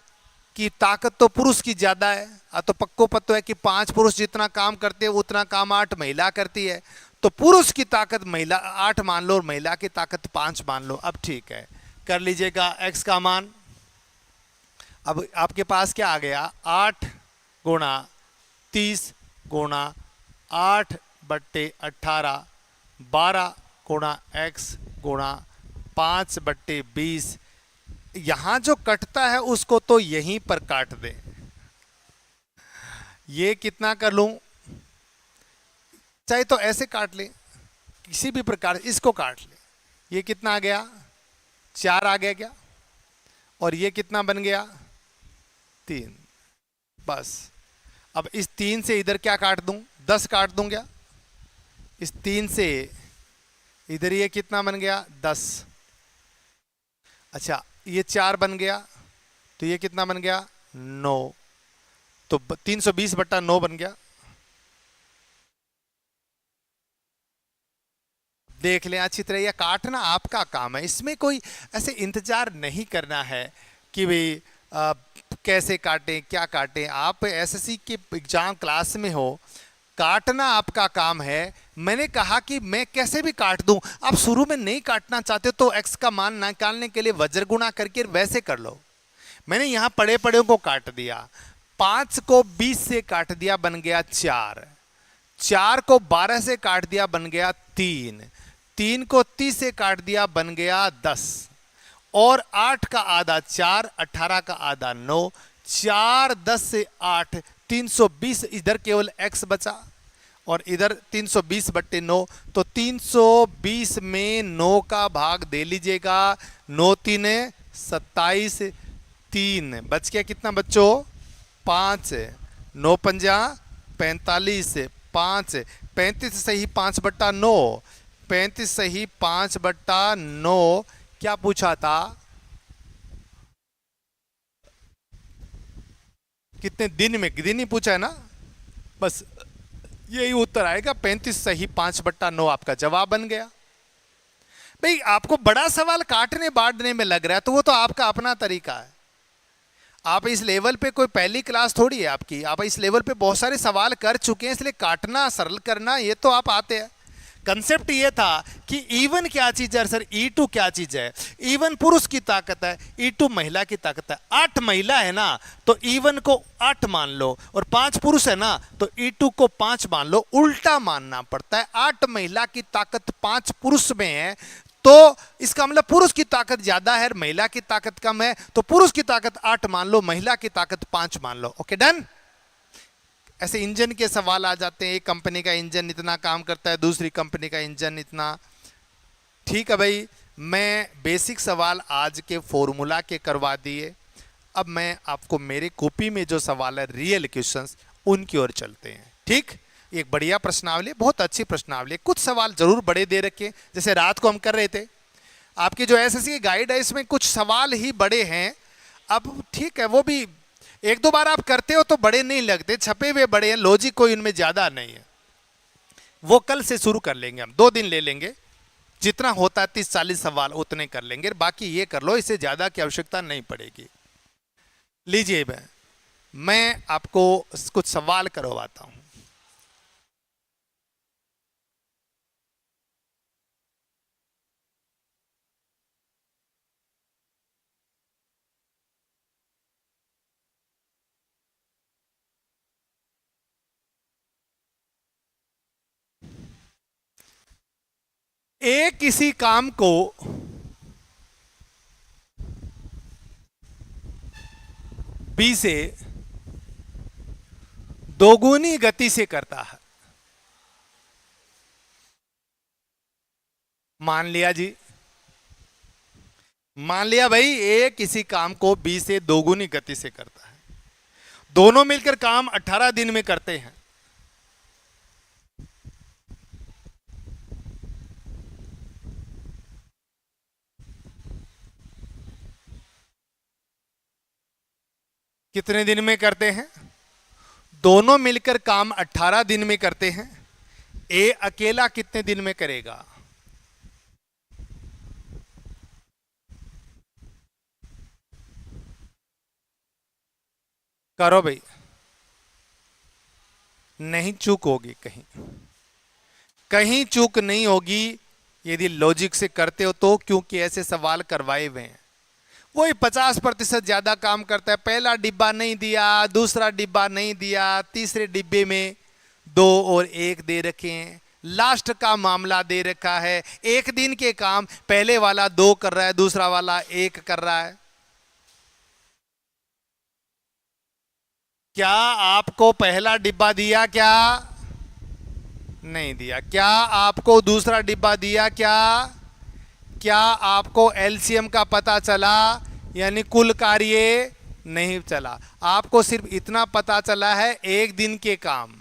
कि ताकत तो पुरुष की ज्यादा है। तो पक्को पत्तो है कि 5 पुरुष जितना काम करते हैं उतना काम 8 महिला करती है, तो पुरुष की ताकत महिला 8 मान लो और महिला की ताकत 5 मान लो। अब ठीक है, कर लीजिएगा x का मान। अब आपके पास क्या आ गया, 8 गुणा 30 गुणा 8 बट्टे 18, 12 गुणा x गुणा 5 बट्टे 20। यहां जो कटता है उसको तो यहीं पर काट दे। ये कितना कर लूं, चाहे तो ऐसे काट ले, किसी भी प्रकार इसको काट ले। ये कितना आ गया, 4 आ गया क्या, और ये कितना बन गया 3। बस अब इस 3 से इधर क्या काट दूं, 10 काट दूं क्या। इस 3 से इधर ये कितना बन गया 10। अच्छा ये 4 बन गया, तो ये कितना बन गया 9, तो 320 बट्टा 9 बन गया। देख लें अच्छी तरह, यह काटना आपका काम है, इसमें कोई ऐसे इंतजार नहीं करना है कि भाई कैसे काटें क्या काटें। आप एसएससी के एग्जाम क्लास में हो, काटना आपका काम है। मैंने कहा कि मैं कैसे भी काट दूं, आप शुरू में नहीं काटना चाहते तो x का मान निकालने के लिए वज्र गुणा करके वैसे कर लो। मैंने यहां पड़े पड़े को काट दिया, 5 को 20 से काट दिया बन गया 4, 4 को 12 से काट दिया बन गया 3, 3 को 30 से काट दिया बन गया 10, और 8 का आधा 4, 18 का आधा 9, 4 10 से 8 320। इधर केवल x बचा और इधर 320 बट्टे 9, तो 320 में 9 का भाग दे लीजिएगा। 9 3 27, 3 बच गया कितना बच्चों 5, 9 पंजा 45, 5 35 सही 5 बट्टा 9, 35 सही 5 बट्टा 9। क्या पूछा था, कितने दिन में, दिन ही पूछा है ना, बस यही उत्तर आएगा 35 सही 5 बट्टा 9 आपका जवाब बन गया। भाई आपको बड़ा सवाल काटने बांटने में लग रहा है तो वो तो आपका अपना तरीका है। आप इस लेवल पे कोई पहली क्लास थोड़ी है आपकी, आप इस लेवल पे बहुत सारे सवाल कर चुके हैं, इसलिए काटना सरल करना ये तो आप आते हैं। कंसेप्ट ये था कि E1 क्या चीज है सर, E2 क्या चीज है। E1 पुरुष की ताकत है, E2 महिला की ताकत है। 8 महिला है ना तो E1 को 8 मान लो, और 5 पुरुष है ना तो E2 को 5 मान लो। उल्टा मानना पड़ता है, 8 महिला की ताकत 5 पुरुष में है, तो इसका मतलब पुरुष की ताकत ज्यादा है महिला की ताकत कम है, तो पुरुष की ताकत 8 मान लो, महिला की ताकत 5 मान लो। Okay done. ऐसे इंजन के सवाल आ जाते हैं, एक कंपनी का इंजन इतना काम करता है, दूसरी कंपनी का इंजन इतना। ठीक है भाई, मैं बेसिक सवाल आज के फॉर्मूला के करवा दिए। अब मैं आपको मेरे कॉपी में जो सवाल है रियल क्वेश्चंस उनकी ओर चलते हैं। ठीक, एक बढ़िया प्रश्नावली, बहुत अच्छी प्रश्नावली। कुछ सवाल जरूर बड़े दे रखे, जैसे रात को हम कर रहे थे। आपकी जो एसएससी की गाइड है इसमें कुछ सवाल ही बड़े हैं। अब ठीक है, वो भी एक दो बार आप करते हो तो बड़े नहीं लगते, छपे हुए बड़े हैं, लॉजिक कोई उनमें ज्यादा नहीं है। वो कल से शुरू कर लेंगे, हम 2 दिन ले लेंगे, जितना होता है 30-40 सवाल उतने कर लेंगे। बाकी ये कर लो, इससे ज्यादा की आवश्यकता नहीं पड़ेगी। लीजिए मैं आपको कुछ सवाल करवाता हूं। ए किसी काम को बी से दोगुनी गति से करता है। मान लिया जी, मान लिया भाई ए किसी काम को बी से दोगुनी गति से करता है। दोनों मिलकर काम 18 दिन में करते हैं। कितने दिन में करते हैं? दोनों मिलकर काम 18 दिन में करते हैं। ए अकेला कितने दिन में करेगा? करो भाई। नहीं चूक होगी, कहीं कहीं चूक नहीं होगी यदि लॉजिक से करते हो तो, क्योंकि ऐसे सवाल करवाए हुए हैं। वही 50% ज्यादा काम करता है। पहला डिब्बा नहीं दिया, दूसरा डिब्बा नहीं दिया, तीसरे डिब्बे में 2 और 1 दे रखे हैं, लास्ट का मामला दे रखा है। एक दिन के काम पहले वाला 2 कर रहा है, दूसरा वाला 1 कर रहा है। क्या आपको पहला डिब्बा दिया? क्या नहीं दिया? क्या आपको दूसरा डिब्बा दिया? क्या आपको एलसीएम का पता चला? यानी कुल कार्य नहीं चला। आपको सिर्फ इतना पता चला है एक दिन के काम।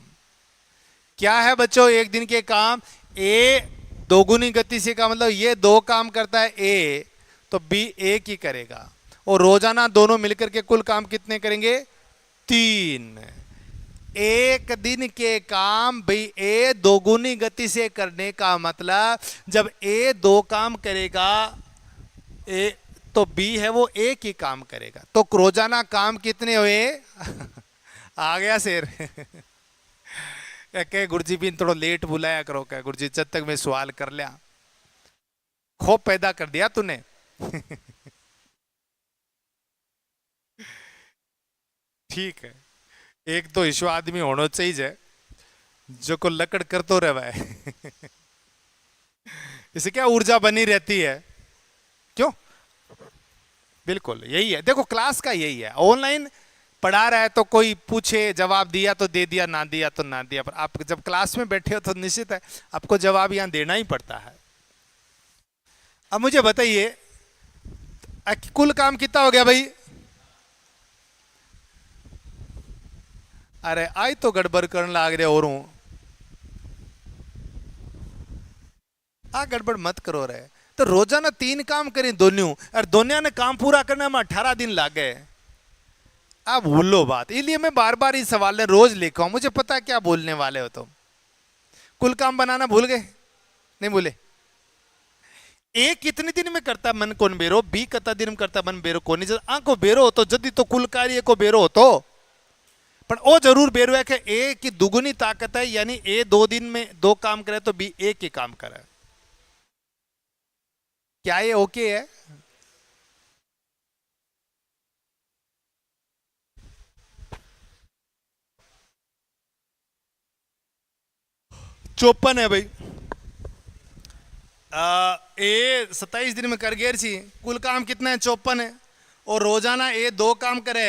क्या है बच्चों एक दिन के काम? ए दोगुनी गति से का मतलब ये 2 काम करता है ए, तो बी 1 ही करेगा। और रोजाना दोनों मिलकर के कुल काम कितने करेंगे? 3। एक दिन के काम भाई ए दोगुनी गति से करने का मतलब जब ए 2 काम करेगा ए, तो बी है वो 1 ही काम करेगा। तो रोजाना काम कितने हुए? आ गया शेर। कह गुरुजी भी थोड़ा लेट बुलाया करो, क्या गुरुजी जब तक मैं सवाल कर लिया। खौफ पैदा कर दिया तूने। ठीक है, एक तो ईश्वर आदमी होना चाहिए जो को लकड़ कर तो रहा है। इसे क्या ऊर्जा बनी रहती है, क्यों? बिल्कुल यही है। देखो क्लास का यही है। ऑनलाइन पढ़ा रहा है तो कोई पूछे, जवाब दिया तो दे दिया, ना दिया तो ना दिया, पर आप जब क्लास में बैठे हो तो निश्चित है आपको जवाब यहां देना ही पड़ता है। अब मुझे बताइए कुल काम कितना हो गया भाई? अरे आई तो गड़बड़ करने लाग रहे और हूं। गड़बड़ मत करो रहे। तो रोजाना 3 काम करें दोनों, और दोनों ने काम पूरा करने में 18 दिन लागे। आप भूलो बात, इसलिए मैं बार बार इस सवाल ने रोज लिखा हूं। मुझे पता है क्या बोलने वाले हो तुम। कुल काम बनाना भूल गए? नहीं भूले? ए कितने दिन में करता मन कौन बेरो? बी कितना दिन में करता मन बेरो कौन? आंखो बेरो हो तो जदी तो कुल कार्य को बेरो हो तो, पर वो जरूर बेरो है कि ए की दुगुनी ताकत है, यानी ए 2 दिन में 2 काम करे तो बी 1 ही काम करे। क्या ये ओके है? चौपन है भाई। ए 27 दिन में कर गए सी, कुल काम कितना है? 54 है। और रोजाना ए 2 काम करे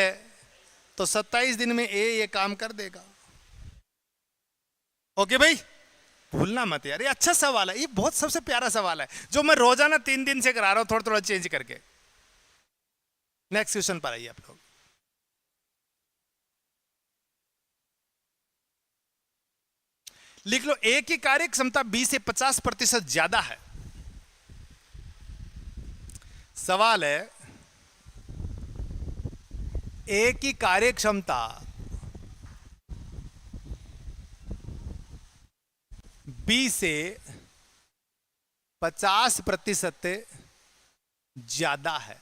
तो 27 दिन में ए ये काम कर देगा। ओके भाई, भूलना मत यार, ये अच्छा सवाल है, ये बहुत सबसे प्यारा सवाल है जो मैं रोजाना 3 दिन से करा रहा हूं, थोड़ा थोड़ा चेंज करके। नेक्स्ट क्वेश्चन पर आइए आप लोग। लिख लो ए की कार्य क्षमता बी से 50% ज्यादा है। सवाल है ए की कार्य क्षमता बी से 50% ज्यादा है।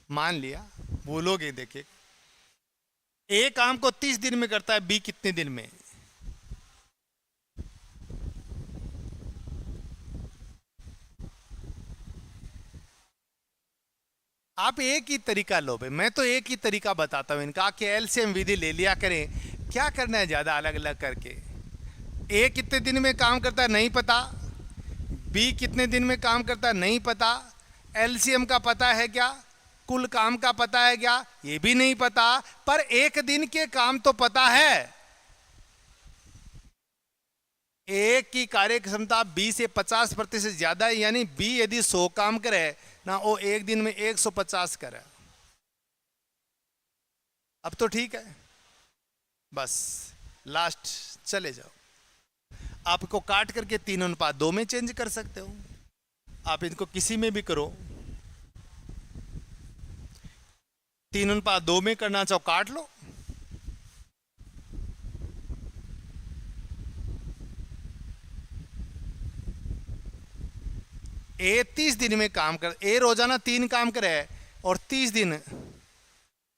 मान लिया, बोलोगे देखिए ए काम को 30 दिन में करता है, बी कितने दिन में? आप एक ही तरीका लो भाई, मैं तो एक ही तरीका बताता हूं इनका कि एलसीएम विधि ले लिया करें। क्या करना है ज्यादा अलग अलग करके? ए कितने दिन में काम करता है नहीं पता, बी कितने दिन में काम करता है नहीं पता, एलसीएम का पता है क्या, कुल काम का पता है क्या, ये भी नहीं पता, पर एक दिन के काम तो पता है। ए की कार्य क्षमता बी से 50% ज्यादा है, यानी बी यदि 100 काम करे ना, वो एक दिन में 150 करे। अब तो ठीक है, बस लास्ट चले जाओ। आपको काट करके 3:2 में चेंज कर सकते हो, आप इनको किसी में भी करो। 3 अनुपात 2 में करना चाहो काट लो। ए 30 दिन में काम कर, ए रोजाना 3 काम करे और 30 दिन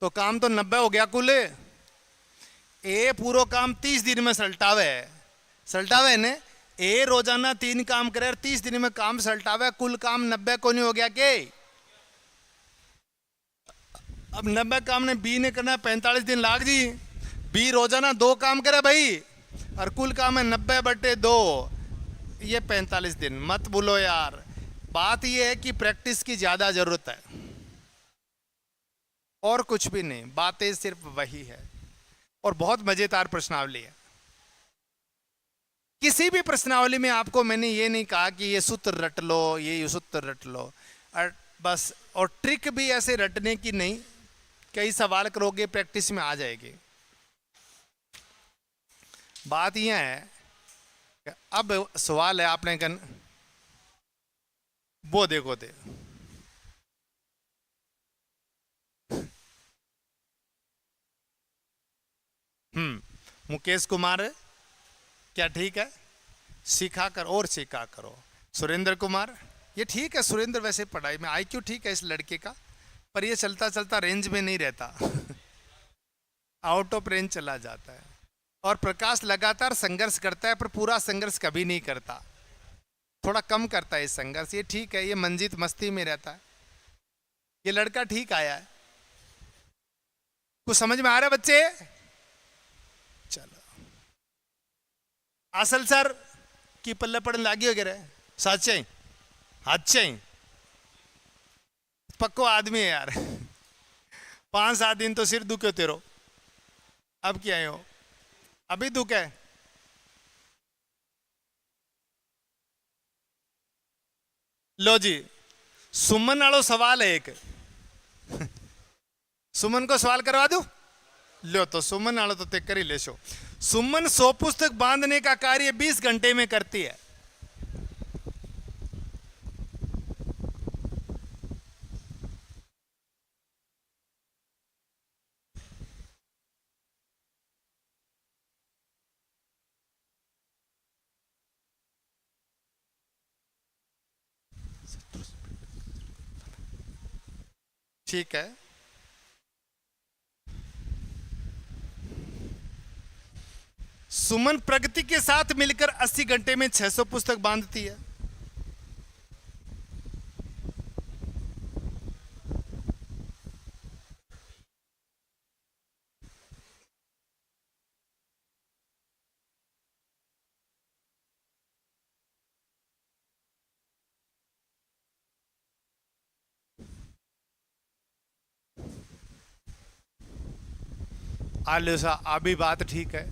तो काम तो 90 हो गया कुल। ए पूरा काम 30 दिन में सलटावे ने। ए रोजाना 3 काम करे और 30 दिन में काम सलटावे, कुल काम 90 को नहीं हो गया के। अब 90 काम ने बी ने करना 45 दिन लाग जी। बी रोजाना 2 काम करे भाई और कुल काम है 90/2, ये 45 दिन। मत बोलो यार, बात ये है कि प्रैक्टिस की ज्यादा जरूरत है और कुछ भी नहीं, बातें सिर्फ वही है। और बहुत मजेदार प्रश्नावली है। किसी भी प्रश्नावली में आपको मैंने ये नहीं कहा कि ये सूत्र रट लो, ये सूत्र रट लो और बस। और ट्रिक भी ऐसे रटने की नहीं, कई सवाल करोगे प्रैक्टिस में आ जाएगी। बात यह है, अब सवाल है आपने कन वो देखो थे मुकेश कुमार क्या ठीक है, सीखा कर और सीखा करो। सुरेंद्र कुमार ये ठीक है, सुरेंद्र वैसे पढ़ाई में आईक्यू ठीक है इस लड़के का, पर ये चलता चलता रेंज में नहीं रहता आउट ऑफ रेंज चला जाता है। और प्रकाश लगातार संघर्ष करता है पर पूरा संघर्ष कभी नहीं करता, थोड़ा कम करता है संघर्ष, ये ठीक है। ये मंजीत मस्ती में रहता है, ये लड़का ठीक आया है। कुछ समझ में आ रहा है बच्चे? चलो असल सर की पल्ले पड़न लागी वगैरह सच्चे अच्छे पक्को आदमी है यार 5-7 दिन तो सिर दुखे तेरो, अब क्या है हो, अभी दुख है। लो जी, सुमन वालों सवाल है एक सुमन को सवाल करवा दू। लो तो सुमन वालों तो तेकर ही ले शो। सुमन 100 पुस्तक बांधने का कार्य 20 घंटे में करती है। ठीक है, सुमन प्रगति के साथ मिलकर 80 घंटे में 600 पुस्तक बांधती है। आलोसा अभी बात ठीक है।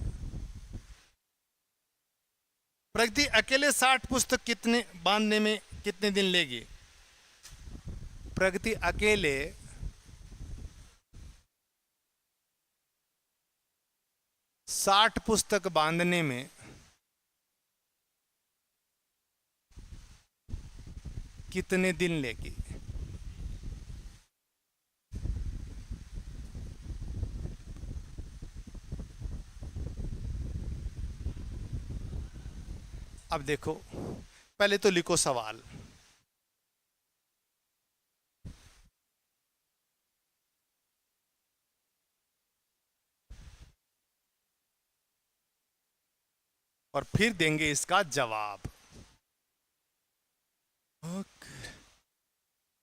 प्रगति अकेले 60 पुस्तक कितने बांधने में कितने दिन लेगी? प्रगति अकेले 60 पुस्तक बांधने में कितने दिन लेगी? अब देखो, पहले तो लिखो सवाल। और फिर देंगे इसका जवाब।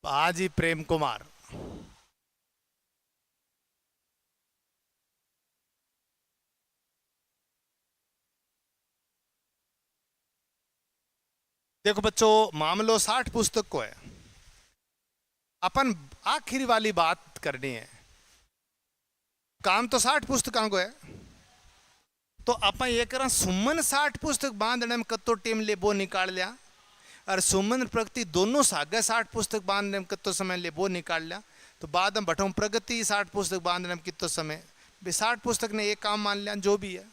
बाजी प्रेम कुमार, देखो बच्चों, मामलो 60 पुस्तक को है। अपन आखिरी वाली बात करनी है, काम तो 60 पुस्तकों को है, तो अपन ये करा सुमन 60 पुस्तक बांधने में कत्तो टीम ले वो निकाल लिया और सुमन प्रगति दोनों सागे 60 पुस्तक बांधने में कितो समय ले वो निकाल लिया, तो बाद में बटों प्रगति 60 पुस्तक बांधने में कितो समय, 60 पुस्तक ने एक काम मान लिया जो भी है,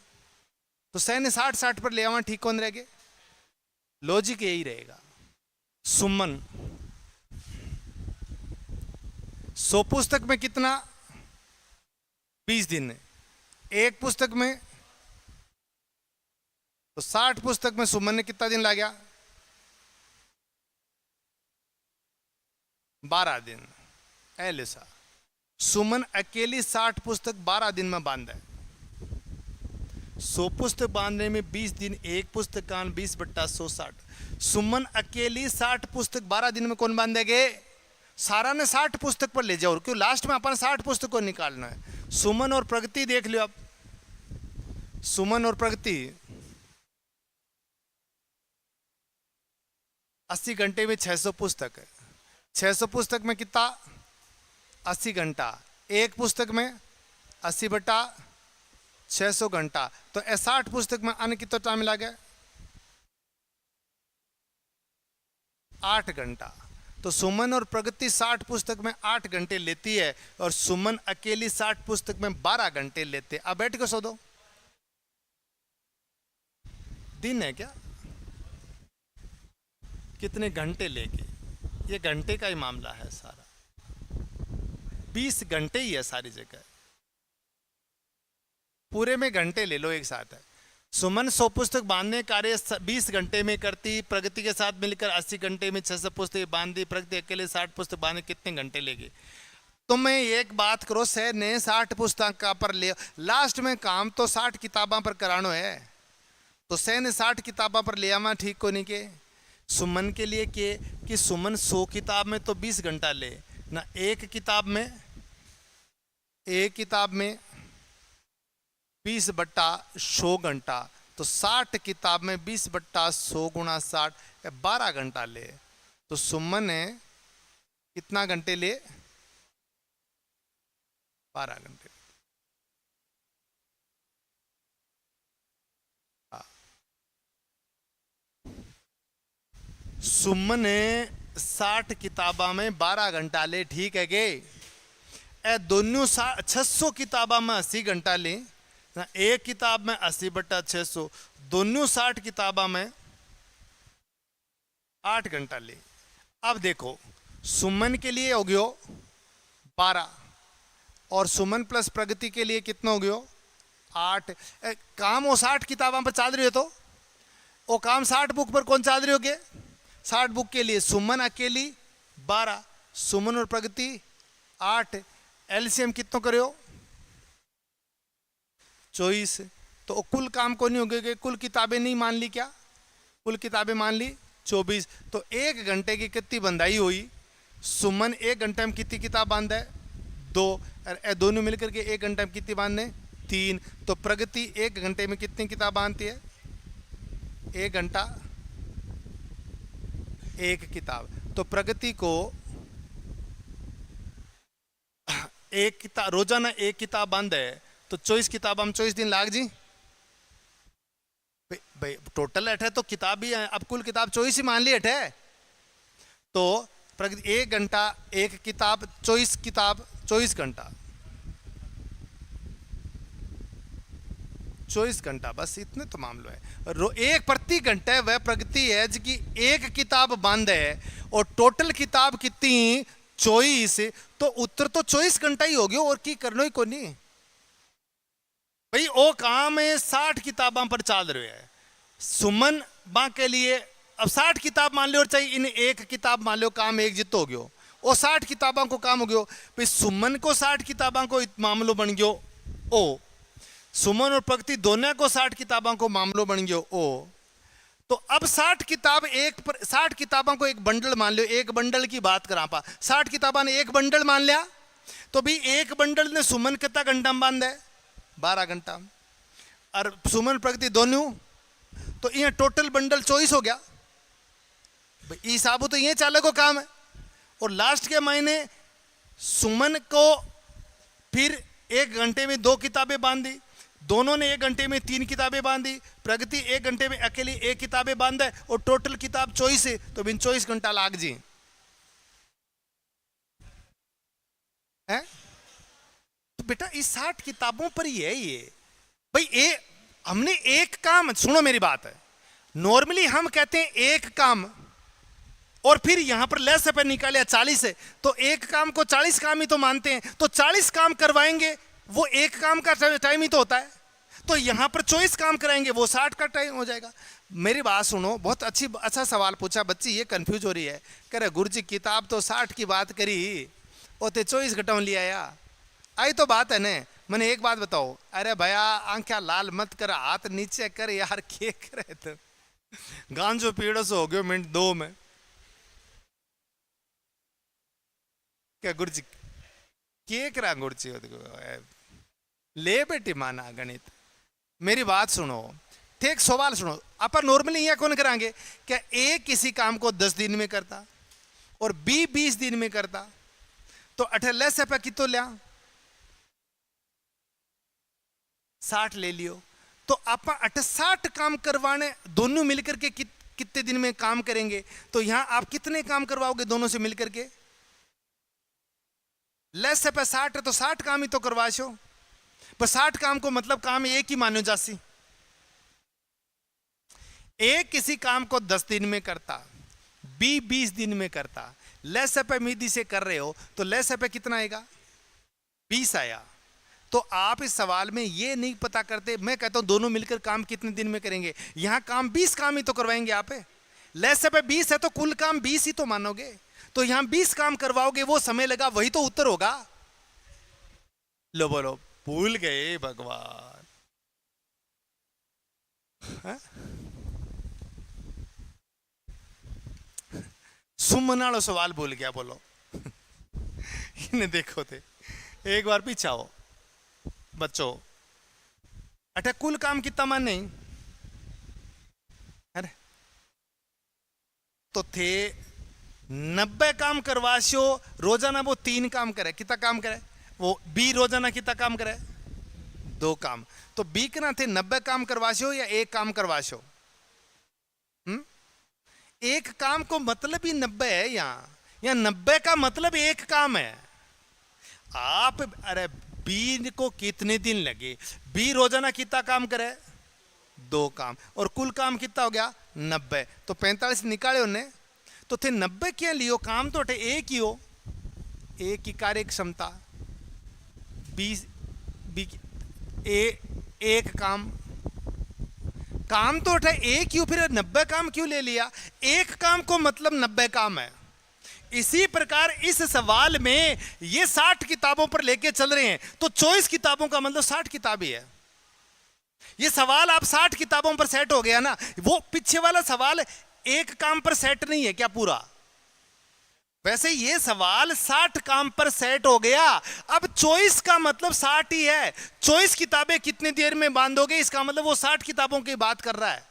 तो सैन्य 60 पर ले आवा, ठीक कौन रहेगा? लॉजिक यही रहेगा। सुमन 100 पुस्तक में कितना 20 दिन एक पुस्तक में, तो 60 पुस्तक में सुमन ने कितना दिन लगा? 12 दिन। ऐसा सुमन अकेली 60 पुस्तक 12 दिन में बांधा है। 100 पुस्तक बांधने में 20 दिन, एक पुस्तक कान 20/100 60। सुमन अकेली 60 पुस्तक 12 दिन में कौन बांधेगे? सारा ने 60 पुस्तक पर ले जाओ, क्यों लास्ट में अपन 60 पुस्तक को निकालना है। सुमन और प्रगति देख लो आप, सुमन और प्रगति 80 घंटे में 600 पुस्तक है। 600 पुस्तक में कितना? 80 घंटा। एक पुस्तक में 80/600 घंटा, तो 60 पुस्तक में अन्य कितना टाइम लगा? 8 घंटा। तो सुमन और प्रगति 60 पुस्तक में 8 घंटे लेती है और सुमन अकेली 60 पुस्तक में 12 घंटे लेते। अब बैठ के सो दो। दिन है क्या? कितने घंटे लेके? ये घंटे का ही मामला है सारा। 20 घंटे ही है सारी जगह, पूरे में घंटे ले लो एक साथ है। सुमन 100 पुस्तक बांधने कार्य 20 घंटे में करती, प्रगति के साथ मिलकर 80 घंटे में 600 पुस्तक बांधी, प्रगति अकेले 60 पुस्तक बांधने कितने घंटे लेगी? तो मैं एक बात करो, सह ने 60 पुस्तक का पर ले, लास्ट में काम तो 60 किताबों पर करानो है, तो सह ने 60 किताबों पर ले आवा, ठीक को नहीं के? सुमन के लिए के कि सुमन 100 किताब में तो 20 घंटा ले ना, एक किताब में 20/100 घंटा, तो 60 किताब में 20/100 × 60 12 घंटा ले। तो सुमन ने कितना घंटे ले? 12 घंटे। सुमन ने 60 किताबा में 12 घंटा ले, ठीक है गे? ए दोनों 600 किताबा में 80 घंटा ले, एक किताब में 80/600, दोनों 60 किताबा में 8 घंटा ले। अब देखो सुमन के लिए हो गयो 12 और सुमन प्लस प्रगति के लिए कितना हो गयो? 8। काम वो 60 किताबा पर चाल रही हो, तो वो काम 60 बुक पर कौन चाल रही हो गए? 60 बुक के लिए सुमन अकेली 12, सुमन और प्रगति 8, एलसीएम कितना करो? 24। तो कुल काम को नहीं हो गए, कुल किताबें नहीं मान ली क्या? कुल किताबें मान ली 24। तो 1 घंटे की कितनी बंधाई हुई? सुमन 1 घंटे में कितनी किताब बांधा है? 2। और दोनों मिलकर के 1 घंटे में कितनी बांधने? 3। तो प्रगति 1 घंटे में कितनी किताब बांधती है? 1 घंटा 1 किताब। तो प्रगति को एक किताब रोजाना 1 किताब बंद है, तो 24 किताब हम 24 दिन लाग जी भाई टोटल 8 है, तो किताब भी है, अब कुल किताब 24 ही मान ली 8 है। तो प्रगति 1 घंटा 1 किताब, 24 किताब 24 घंटा, 24 घंटा, बस इतने तो मामलो है। एक प्रति घंटे वह प्रगति है जिसकी 1 किताब बंद है और टोटल किताब कितनी? 24। तो उत्तर तो 24 घंटा ही हो गया, और की करनो ही को नहीं भाई। वो काम है 60 किताबों पर चाल रहे है सुमन बा के लिए। अब 60 किताब मान लो, और चाहिए इन 1 किताब मान लो, काम एक जितो हो गयो, वो 60 किताबों को काम हो गयो भाई। सुमन को 60 किताबों को मामलो बन गयो ओ, सुमन और प्रगति दोनों को 60 किताबों को मामलो बन गयो ओ। तो अब 60 किताबों को एक बंडल मान लो, एक बंडल की बात करा पा, 60 किताबों ने एक बंडल मान लिया, तो भी एक बंडल ने सुमन कितना घंटा में बांधा है? 12 घंटा। और सुमन प्रगति दोनों, तो ये टोटल बंडल 24 हो गया भाई। हिसाब तो ये चालक को काम है। और लास्ट के महीने सुमन को फिर 1 घंटे में 2 किताबें बांधी, दोनों ने 1 घंटे में 3 किताबें बांधी, प्रगति 1 घंटे में अकेली 1 किताबें बांधा है, और टोटल किताब 24 है, तो बिन 24 घंटा लाग जी है। तो बेटा इस 60 किताबों पर ही है ये भाई। हमने एक काम, सुनो मेरी बात है, नॉर्मली हम कहते हैं एक काम, और फिर यहां पर लेस पे निकाले 40 है, तो एक काम को 40 काम ही तो मानते हैं, तो 40 काम करवाएंगे वो एक काम का टाइम ही तो होता है। तो यहां पर 24 काम कराएंगे, वो 60 का टाइम हो जाएगा। मेरी बात सुनो, बहुत अच्छा सवाल पूछा। बच्ची ये कंफ्यूज हो रही है, कह रहे गुरुजी किताब तो 60 की बात करी और ते 24 घटाओ लिया या आई तो बात है ने। मैंने एक बात बताओ, अरे भैया आंखें लाल मत कर, हाथ नीचे कर यार, के करे तो गांजो पीड़ो से हो गयो मिनट 2 में। क्या गुरुजी के करा गुरुजी ले बेटी माना गणित। मेरी बात सुनो, थे एक सवाल सुनो। अपन नॉर्मली यह कौन करांगे, क्या ए किसी काम को 10 दिन में करता और बी 20 दिन में करता, तो 18 से पे कितो लिया 60 ले लियो। तो आप 68 काम करवाने दोनों मिलकर के कितने दिन में काम करेंगे। तो यहां आप कितने काम करवाओगे दोनों से मिलकर के, लेस से पे 60 है तो 60 काम ही तो करवाशो। पर 60 काम को मतलब काम एक ही मानो जासी। ए किसी काम को 10 दिन में करता, बी 20 दिन में करता, लेस पे मीदी से कर रहे हो तो लेस पे कितना आएगा 20 आया। तो आप इस सवाल में ये नहीं पता करते, मैं कहता हूं दोनों मिलकर काम कितने दिन में करेंगे। यहां काम 20 काम ही तो करवाएंगे आप, लेस पे 20 है तो कुल काम 20 ही तो मानोगे। तो यहां 20 काम करवाओगे, वो समय लगा, वही तो उत्तर होगा। लो बोलो, भूल गए भगवान। सुमन वाला सवाल भूल गया, बोलो इन्हें देखो थे एक बार पीछे आओ बच्चों। अटे कुल काम कितना मान नहीं, अरे तो थे 90 काम करवाशो रोजाना, वो 3 काम करे, कितना काम करे वो बी रोजाना कितना काम करे 2 काम। तो बी के ना थे 90 काम करवाशो या 1 काम करवाशो। एक काम को मतलब ही 90 है, या 90 का मतलब एक काम है। आप अरे बी को कितने दिन लगे, बी रोजाना कितना काम करे 2 काम, और कुल काम कितना हो गया 90। तो 45 निकाले उन्हें, तो थे 90 क्या लियो, काम तो एक ही हो, एक की कार्य क्षमता, बी एक काम तो उठा एक क्यों, फिर 90 काम क्यों ले लिया। एक काम को मतलब 90 काम है। इसी प्रकार इस सवाल में ये 60 किताबों पर लेके चल रहे हैं, तो 24 किताबों का मतलब 60 किताब ही है। ये सवाल आप 60 किताबों पर सेट हो गया ना। वो पीछे वाला सवाल एक काम पर सेट नहीं है क्या पूरा, वैसे ये सवाल 60 काम पर सेट हो गया। अब 24 का मतलब 60 ही है। 24 किताबें कितनी देर में बांधोगे, इसका मतलब वो 60 किताबों की बात कर रहा है।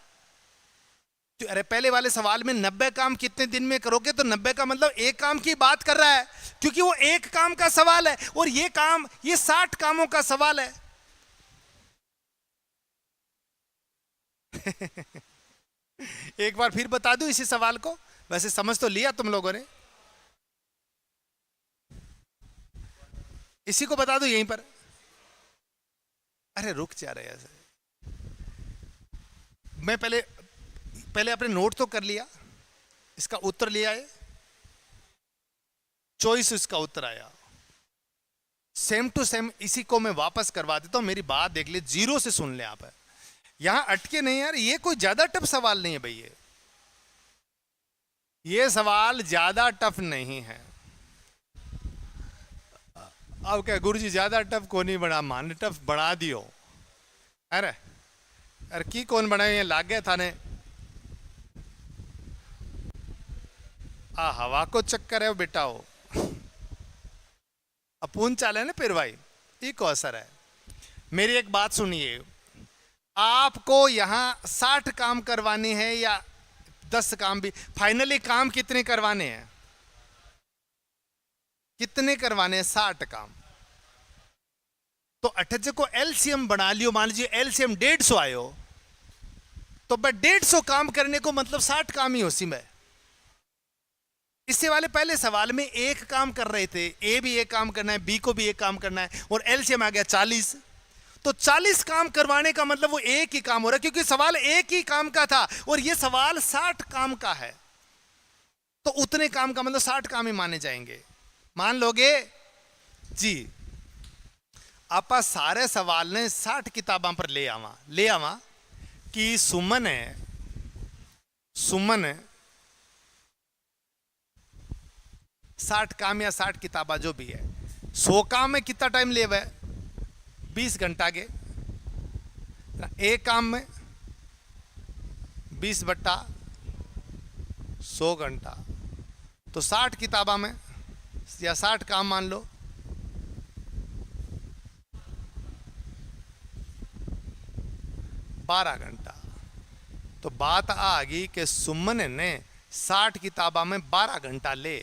तो अरे पहले वाले सवाल में 90 काम कितने दिन में करोगे, तो 90 का मतलब एक काम की बात कर रहा है, क्योंकि वो एक काम का सवाल है, और ये काम ये 60 कामों का सवाल है। एक बार फिर बता दूं इसी सवाल को, वैसे समझ तो लिया तुम लोगों ने, इसी को बता दो यहीं पर। अरे रुक जा रहे ऐसे, मैं पहले अपने नोट तो कर लिया, इसका उत्तर लिया है, चॉइस इसका उत्तर आया सेम टू सेम। इसी को मैं वापस करवा देता हूं, मेरी बात देख ले, 0 से सुन ले आप। यहां अटके नहीं यार, ये कोई ज्यादा टफ सवाल नहीं है भैया, ये सवाल ज्यादा टफ नहीं है। अब क्या गुरुजी ज्यादा टफ को नहीं बना, मान टफ बढ़ा दियो। अरे अरे की कौन बनाए, लाग गया थाने हवा को चक्कर है बेटा, हो अपून चाले ना फिर भाई, एक असर है। मेरी एक बात सुनिए, आपको यहां 60 काम करवाने हैं या 10 काम भी, फाइनली काम कितने करवाने हैं, कितने करवाने हैं 60 काम। तो 28 को एलसीएम बना लियो, मान लीजिए एलसीएम 150 आयो, तो बस 150 काम करने को मतलब 60 काम ही हो सी में। इससे वाले पहले सवाल में एक काम कर रहे थे, ए भी एक काम करना है, बी को भी एक काम करना है, और एलसीएम आ गया 40। तो 40 काम करवाने का मतलब वो एक ही काम हो रहा है, क्योंकि सवाल एक ही काम का था और ये सवाल 60 काम का है। तो उतने काम का मतलब 60 काम ही माने जाएंगे, मान लोगे जी। ਆਪਾਂ ਸਾਰੇ सवाल ने 60 किताबां पर ले आवा कि सुमन है, सुमन 60 काम या 60 किताबा जो भी है, 100 काम में कितना टाइम ले हुआ है? 20 घंटा के। एक काम में 20/100 घंटा, तो 60 किताबा में या 60 काम मान लो, 12 घंटा। तो बात आ गई कि सुमन ने 60 किताबा में 12 घंटा ले,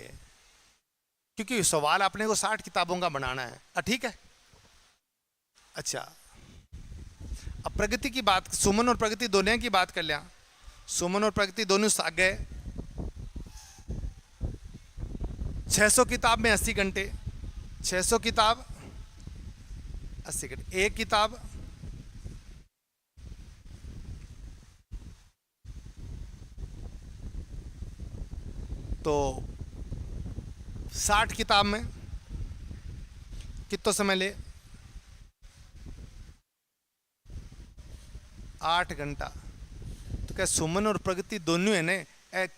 क्योंकि सवाल अपने को 60 किताबों का बनाना है। ठीक है। अच्छा, अब प्रगति की बात, सुमन और प्रगति दोनों की बात कर लिया। सुमन और प्रगति दोनों साथ गए। 600 किताब में 80 घंटे, 600 किताब 80 घंटे, एक किताब तो 60 किताब में कितना समय ले? 8 घंटा। तो क्या सुमन और प्रगति दोनों है ने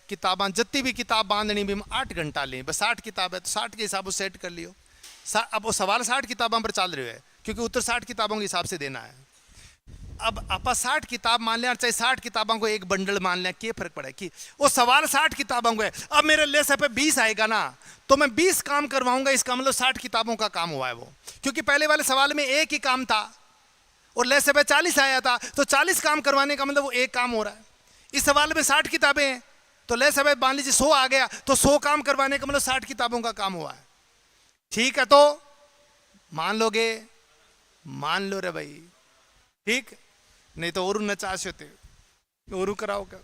किताबां जितनी भी किताब बांधनी भी 8 घंटा लें? बस 60 किताब है तो 60 के हिसाब से सेट कर लियो। अब वो सवाल 60 किताबों पर चल रहे है, क्योंकि उत्तर 60 किताबों के हिसाब से देना है। अब आप 60 किताब मान लें, चाहे 60 किताबों को एक बंडल मान लें, क्या फर्क पड़ा कि वो सवाल 60 किताबों को है। अब मेरे लेसे पे 20 आएगा ना, तो मैं 20 काम करवाऊंगा, इसका मतलब 60 किताबों का काम हुआ है वो, क्योंकि पहले वाले सवाल में एक ही काम था और लेसे पे 40 आया था, तो 40 काम करवाने का मतलब वो एक काम हो रहा है। इस सवाल में 60 किताबें हैं, तो लेसे पे मान लीजिए 100 आ गया, तो 100 काम करवाने का मतलब 60 किताबों का काम हुआ है। ठीक है, तो मान लोगे? मान लो रे भाई, ठीक, नहीं तो और नचाश होते और कराओ क्या।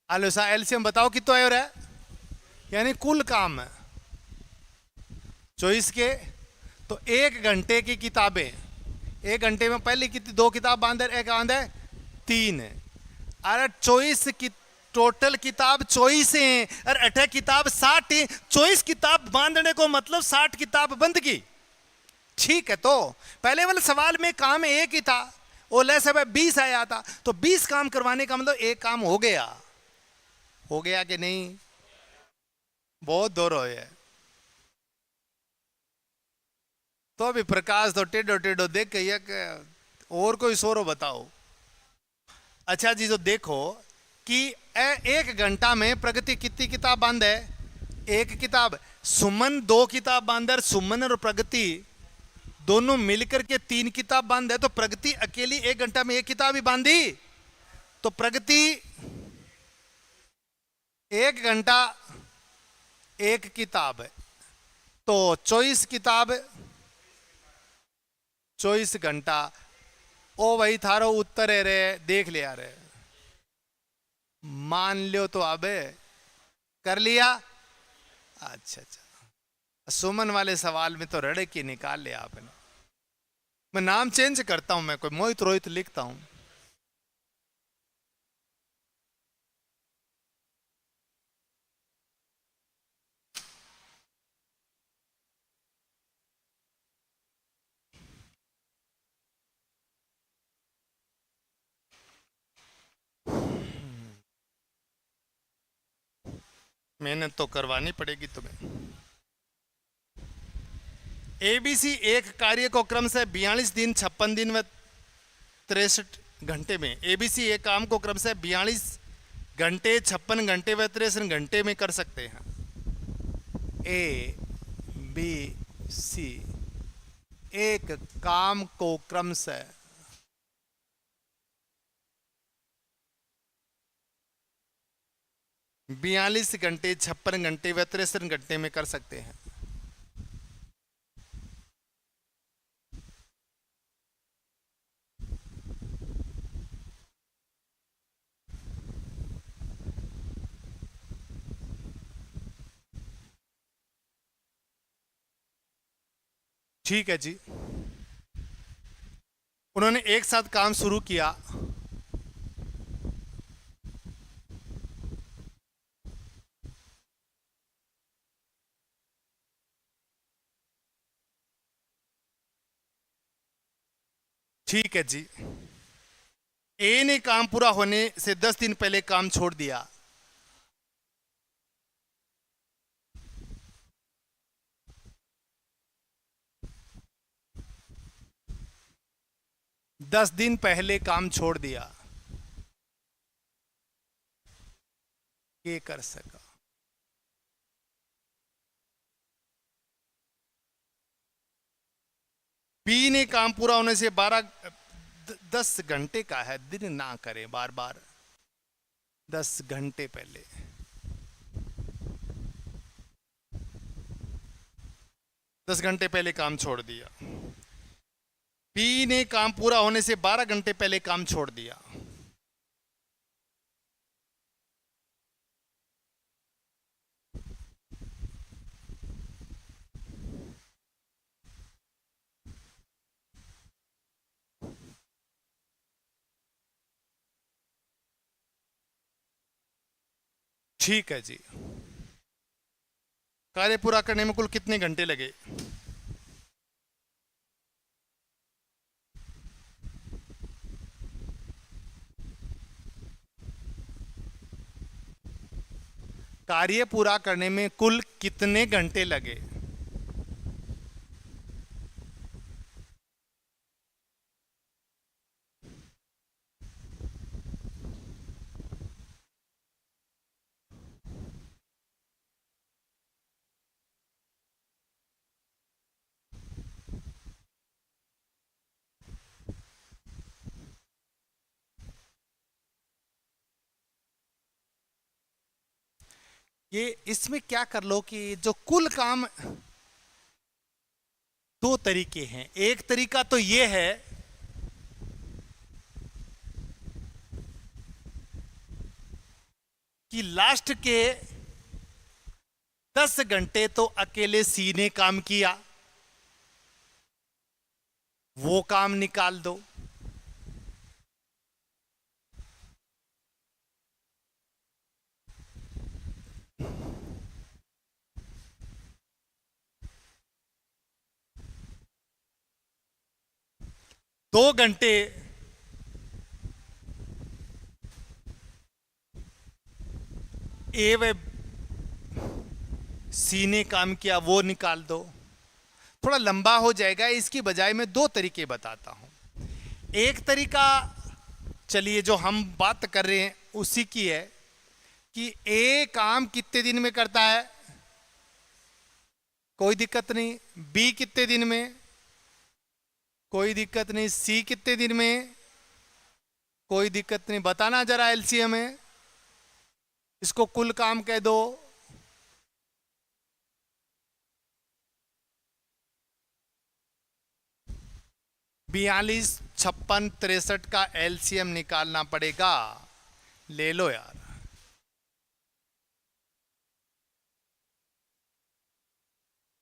आलो सा एलसीएम बताओ कितना है, और है यानी कुल काम है 24 के। तो 1 घंटे की किताबें, 1 घंटे में पहली कितनी 2 किताब बांधे, एक बांधे 3 है। अरे 24 की टोटल किताब 24 है और 8 किताब 60 है। 24 किताब बांधने को मतलब 60 किताब बंद की। ठीक है, तो पहले वाले सवाल में काम एक ही था, ओले सब 20 आया था, तो 20 काम करवाने का मतलब एक काम हो गया। हो गया कि नहीं? बहुत दूर हो है। तो अभी प्रकाश तो टेढ़ो टेढ़ो देख के और कोई सोरो बताओ। अच्छा जी, जो देखो कि 1 घंटा में प्रगति कितनी किताब बांध है? 1 किताब। सुमन 2 किताब बांध है, सुमन और प्रगति दोनों मिलकर के 3 किताब बांध है, तो प्रगति अकेली 1 घंटा में 1 किताब ही बांधी। तो प्रगति 1 घंटा 1 किताब है, तो 24 किताब 24 घंटा। ओ भाई थारो उत्तर है रे, देख लिया रे, मान लो तो अब कर लिया। अच्छा अच्छा, सुमन वाले सवाल में तो रड़े की निकाल लिया आपने। मैं नाम चेंज करता हूं, मैं कोई मोहित रोहित लिखता हूं। मेहनत तो करवानी पड़ेगी तुम्हें। एबीसी एक कार्य को क्रम से 42 दिन 56 दिन व 63 घंटे में, एबीसी एक काम को क्रम से 42 घंटे 56 घंटे व 63 घंटे में कर सकते हैं। ए बी सी एक काम को क्रम से 42 घंटे 56 घंटे व 63 घंटे में कर सकते हैं। ठीक है जी, उन्होंने एक साथ काम शुरू किया। ठीक है जी। ए ने काम पूरा होने से 10 दिन पहले काम छोड़ दिया। दस दिन पहले काम छोड़ दिया, ये कर सका। बी ने काम पूरा होने से 10 घंटे का है, दिन ना करें बार बार, 10 घंटे पहले। 10 घंटे पहले काम छोड़ दिया। बी ने काम पूरा होने से 12 घंटे पहले काम छोड़ दिया। ठीक है जी। कार्य पूरा करने में कुल कितने घंटे लगे? कार्य पूरा करने में कुल कितने घंटे लगे? ये इसमें क्या कर लो कि जो कुल काम, दो तरीके हैं। एक तरीका तो ये है कि लास्ट के 10 घंटे तो अकेले सी ने काम किया, वो काम निकाल दो। दो घंटे ए व सी ने काम किया, वो निकाल दो। थोड़ा लंबा हो जाएगा, इसकी बजाय मैं दो तरीके बताता हूं। एक तरीका, चलिए जो हम बात कर रहे हैं उसी की है कि ए काम कितने दिन में करता है, कोई दिक्कत नहीं। बी कितने दिन में, कोई दिक्कत नहीं। सी कितने दिन में, कोई दिक्कत नहीं। बताना जरा एलसीएम में, इसको कुल काम कह दो। बयालीस 56 63 का एलसीएम निकालना पड़ेगा। ले लो यार।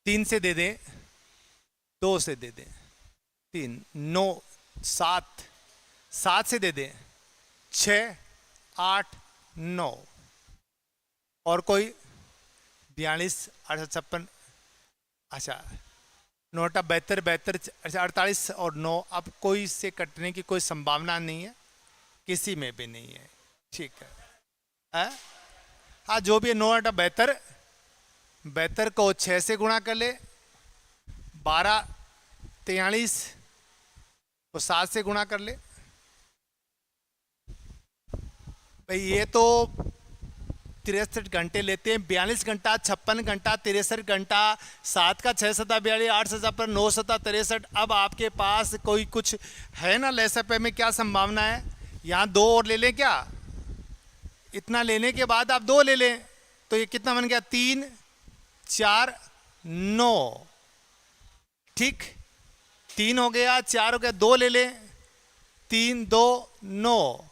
तीन से दे दें, दो से दे दें, 3 9 7, 7 से दे दें, 6 8 9। और कोई 42 68 56, अच्छा 9 72 72, अच्छा 48 और 9। अब कोई से कटने की कोई संभावना नहीं है, किसी में भी नहीं है। ठीक है, हाँ जो भी है। 9 8 72, 72 को 6 से गुणा कर ले, 12 43 को 7 से गुणा कर ले। भाई ये तो 63 घंटे लेते हैं। 42 घंटा, 56 घंटा, 63 घंटा, 7 का 6 7 42, 8 7 पर 9 7 63। अब आपके पास कोई कुछ है ना लैसअप में, क्या संभावना है? यहाँ दो और ले लें क्या? इतना लेने के बाद आप दो ले लें तो ये कितना बन गया? 3 4 9। ठीक, 3 हो गया, 4 हो गया, 2 ले लें, 3 2 9,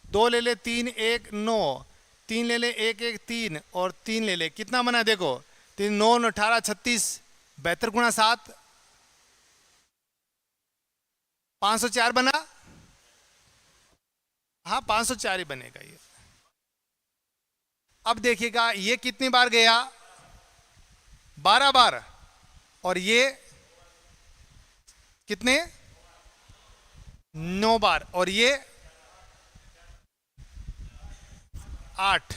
2 ले ले, 3 1 9, 3 ले ले, 1 1 3 और 3 ले ले। कितना बना देखो? 3 9 18 36, 72 गुणा 7, 504 बना। हाँ 504 ही बनेगा ये। अब देखिएगा ये कितनी बार गया? 12 बार। और ये कितने? 9 बार, और ये 8।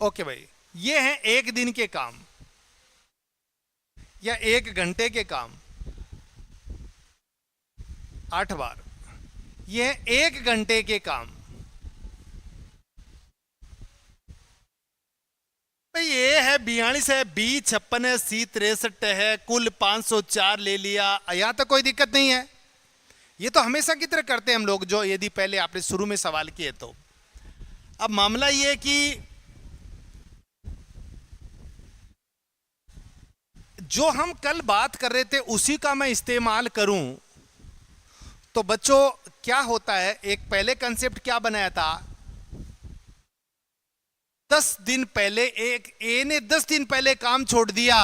ओके भाई, ये हैं एक दिन के काम या 1 घंटे के काम, 8 बार। ये है 1 घंटे के काम। भाई ये है 42 है, बी 56 है, सी 63 है, कुल 504 ले लिया। यहां तक कोई दिक्कत नहीं है। ये तो हमेशा की तरह करते हैं हम लोग, जो यदि पहले आपने शुरू में सवाल किए तो। अब मामला ये है कि जो हम कल बात कर रहे थे उसी का मैं इस्तेमाल करूं तो बच्चों क्या होता है, एक पहले कंसेप्ट क्या बनाया था, 10 दिन पहले एक ए ने 10 दिन पहले काम छोड़ दिया,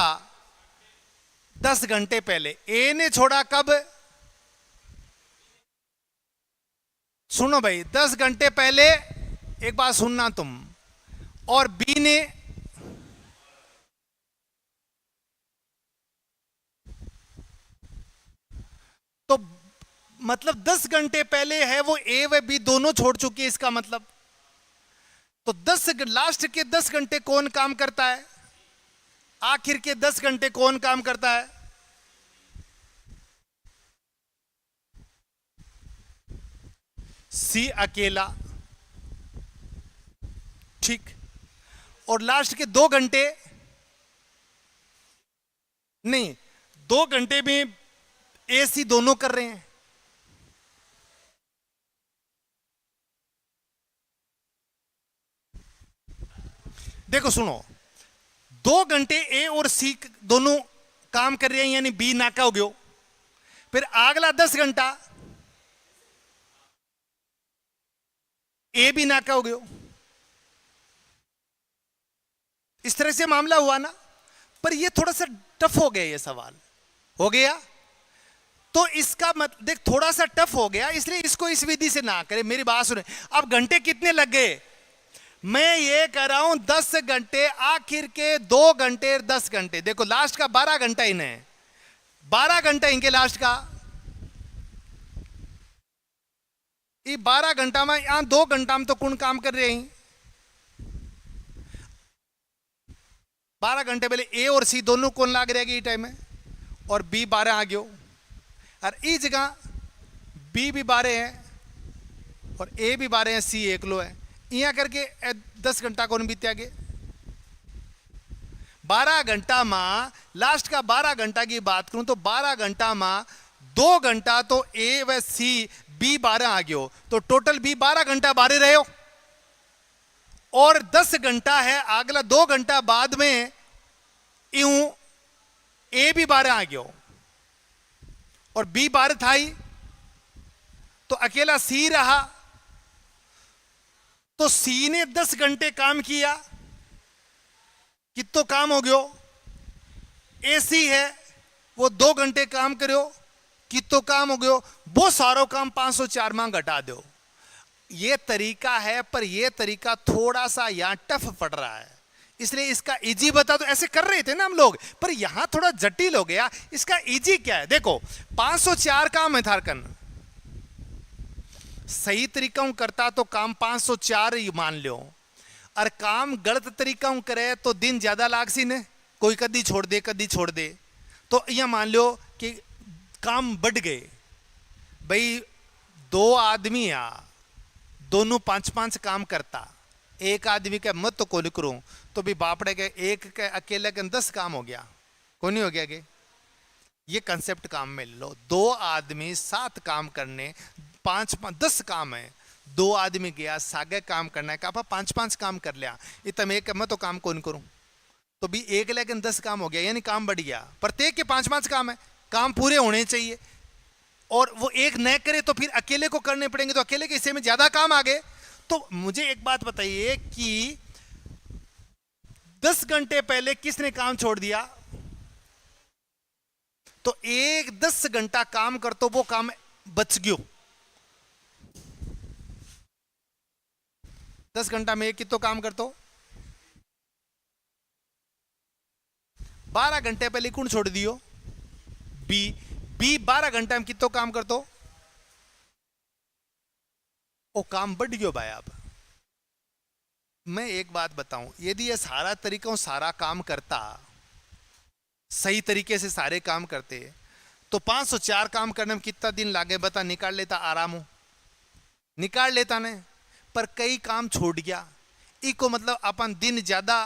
10 घंटे पहले। ए ने छोड़ा कब? सुनो भाई, 10 घंटे पहले, एक बात सुनना तुम। और बी ने तो मतलब 10 घंटे पहले है वो, ए व बी दोनों छोड़ चुके हैं, इसका मतलब तो 10 लास्ट के 10 घंटे कौन काम करता है? आखिर के 10 घंटे कौन काम करता है? सी अकेला, ठीक। और लास्ट के 2 घंटे नहीं, 2 घंटे में ए सी दोनों कर रहे हैं। देखो सुनो, 2 घंटे ए और सी दोनों काम कर रहे हैं, यानी बी नाका हो गयो। फिर अगला 10 घंटा ए भी नाका हो गयो। इस तरह से मामला हुआ ना। पर ये थोड़ा सा टफ हो गया, ये सवाल हो गया तो इसका मत देख, थोड़ा सा टफ हो गया, इसलिए इसको इस विधि से ना करें। मेरी बात सुने। अब घंटे कितने लग गए? मैं ये कह रहा हूं 10 घंटे, आखिर के 2 घंटे 10 घंटे। देखो लास्ट का 12 घंटा इन्हें, 12 घंटा इनके लास्ट का। ये 12 घंटा में, यहां 2 घंटा में तो कौन काम कर रहे हैं? 12 घंटे पहले ए और सी दोनों कौन लाग रहेगी टाइम में, और बी 12 आ गयो। और इस जगह बी भी 12 है और ए भी 12 है, सी एक लो है। यहाँ करके 10 घंटा कौन बीते आगे? 12 घंटा में लास्ट का 12 घंटा की बात करूं तो 12 घंटा में 2 घंटा तो ए व सी बी 12 आ गयो, तो टोटल बी 12 घंटा 12 रहे हो। और 10 घंटा है अगला 2 घंटा बाद में, यूं ए भी 12 आ गयो और बी 12 था ही, तो अकेला सी रहा। तो सी ने 10 घंटे काम किया, कितो काम हो गयो? एसी है वो 2 घंटे काम करो, कितो काम हो गयो? वो सारो काम 504 में घटा दो। ये तरीका है, पर ये तरीका थोड़ा सा यहां टफ पड़ रहा है, इसलिए इसका इजी बता दो। ऐसे कर रहे थे ना हम लोग, पर यहां थोड़ा जटिल हो गया। इसका इजी क्या है? देखो 504 काम है थारकन, सही तरीका करता तो काम 504 ही मान लो, और काम गलत तरीका करे तो दिन ज्यादा लाग सी ने, कोई कदी छोड़ दे कदी छोड़ दे। तो यह मान लो कि काम बढ़ गए भाई, 2 आदमी आ, दोनों 5-5 काम करता, एक आदमी का मत तो कौन करूं, तो भी बापड़े के एक के अकेले के 10 काम हो गया, कौन नहीं हो गया? के ये कंसेप्ट काम में लो। 2 आदमी 7 काम करने, 5-10 काम है, 2 आदमी गया सागे काम करना है, कहा 5-5 काम कर लिया, इतम एक मैं तो काम कौन करूं, तो भी एक लेकिन 10 काम हो गया, यानी काम बढ़ गया। प्रत्येक के 5-5 काम है, काम पूरे होने चाहिए। और वो एक न करे तो फिर अकेले को करने पड़ेंगे, तो अकेले के हिस्से में ज्यादा काम आ गए। तो मुझे एक बात बताइए कि 10 घंटे पहले किसने काम छोड़ दिया? तो एक 10 घंटा काम कर तो वो काम बच गयो। 10 घंटा में एक कितो काम कर तो 12 घंटे पहले कौन छोड़ दियो? बी। बी 12 घंटा में कितो काम करतो, वो काम बढ़ गयो भाई। अब मैं एक बात बताऊं, यदि ये सारा तरीका सारा काम करता, सही तरीके से सारे काम करते, तो 504 काम करने में कितना दिन लागे बता, निकाल लेता आराम हो, निकाल लेता ने। पर कई काम छोड़ गया, इको मतलब अपन दिन ज्यादा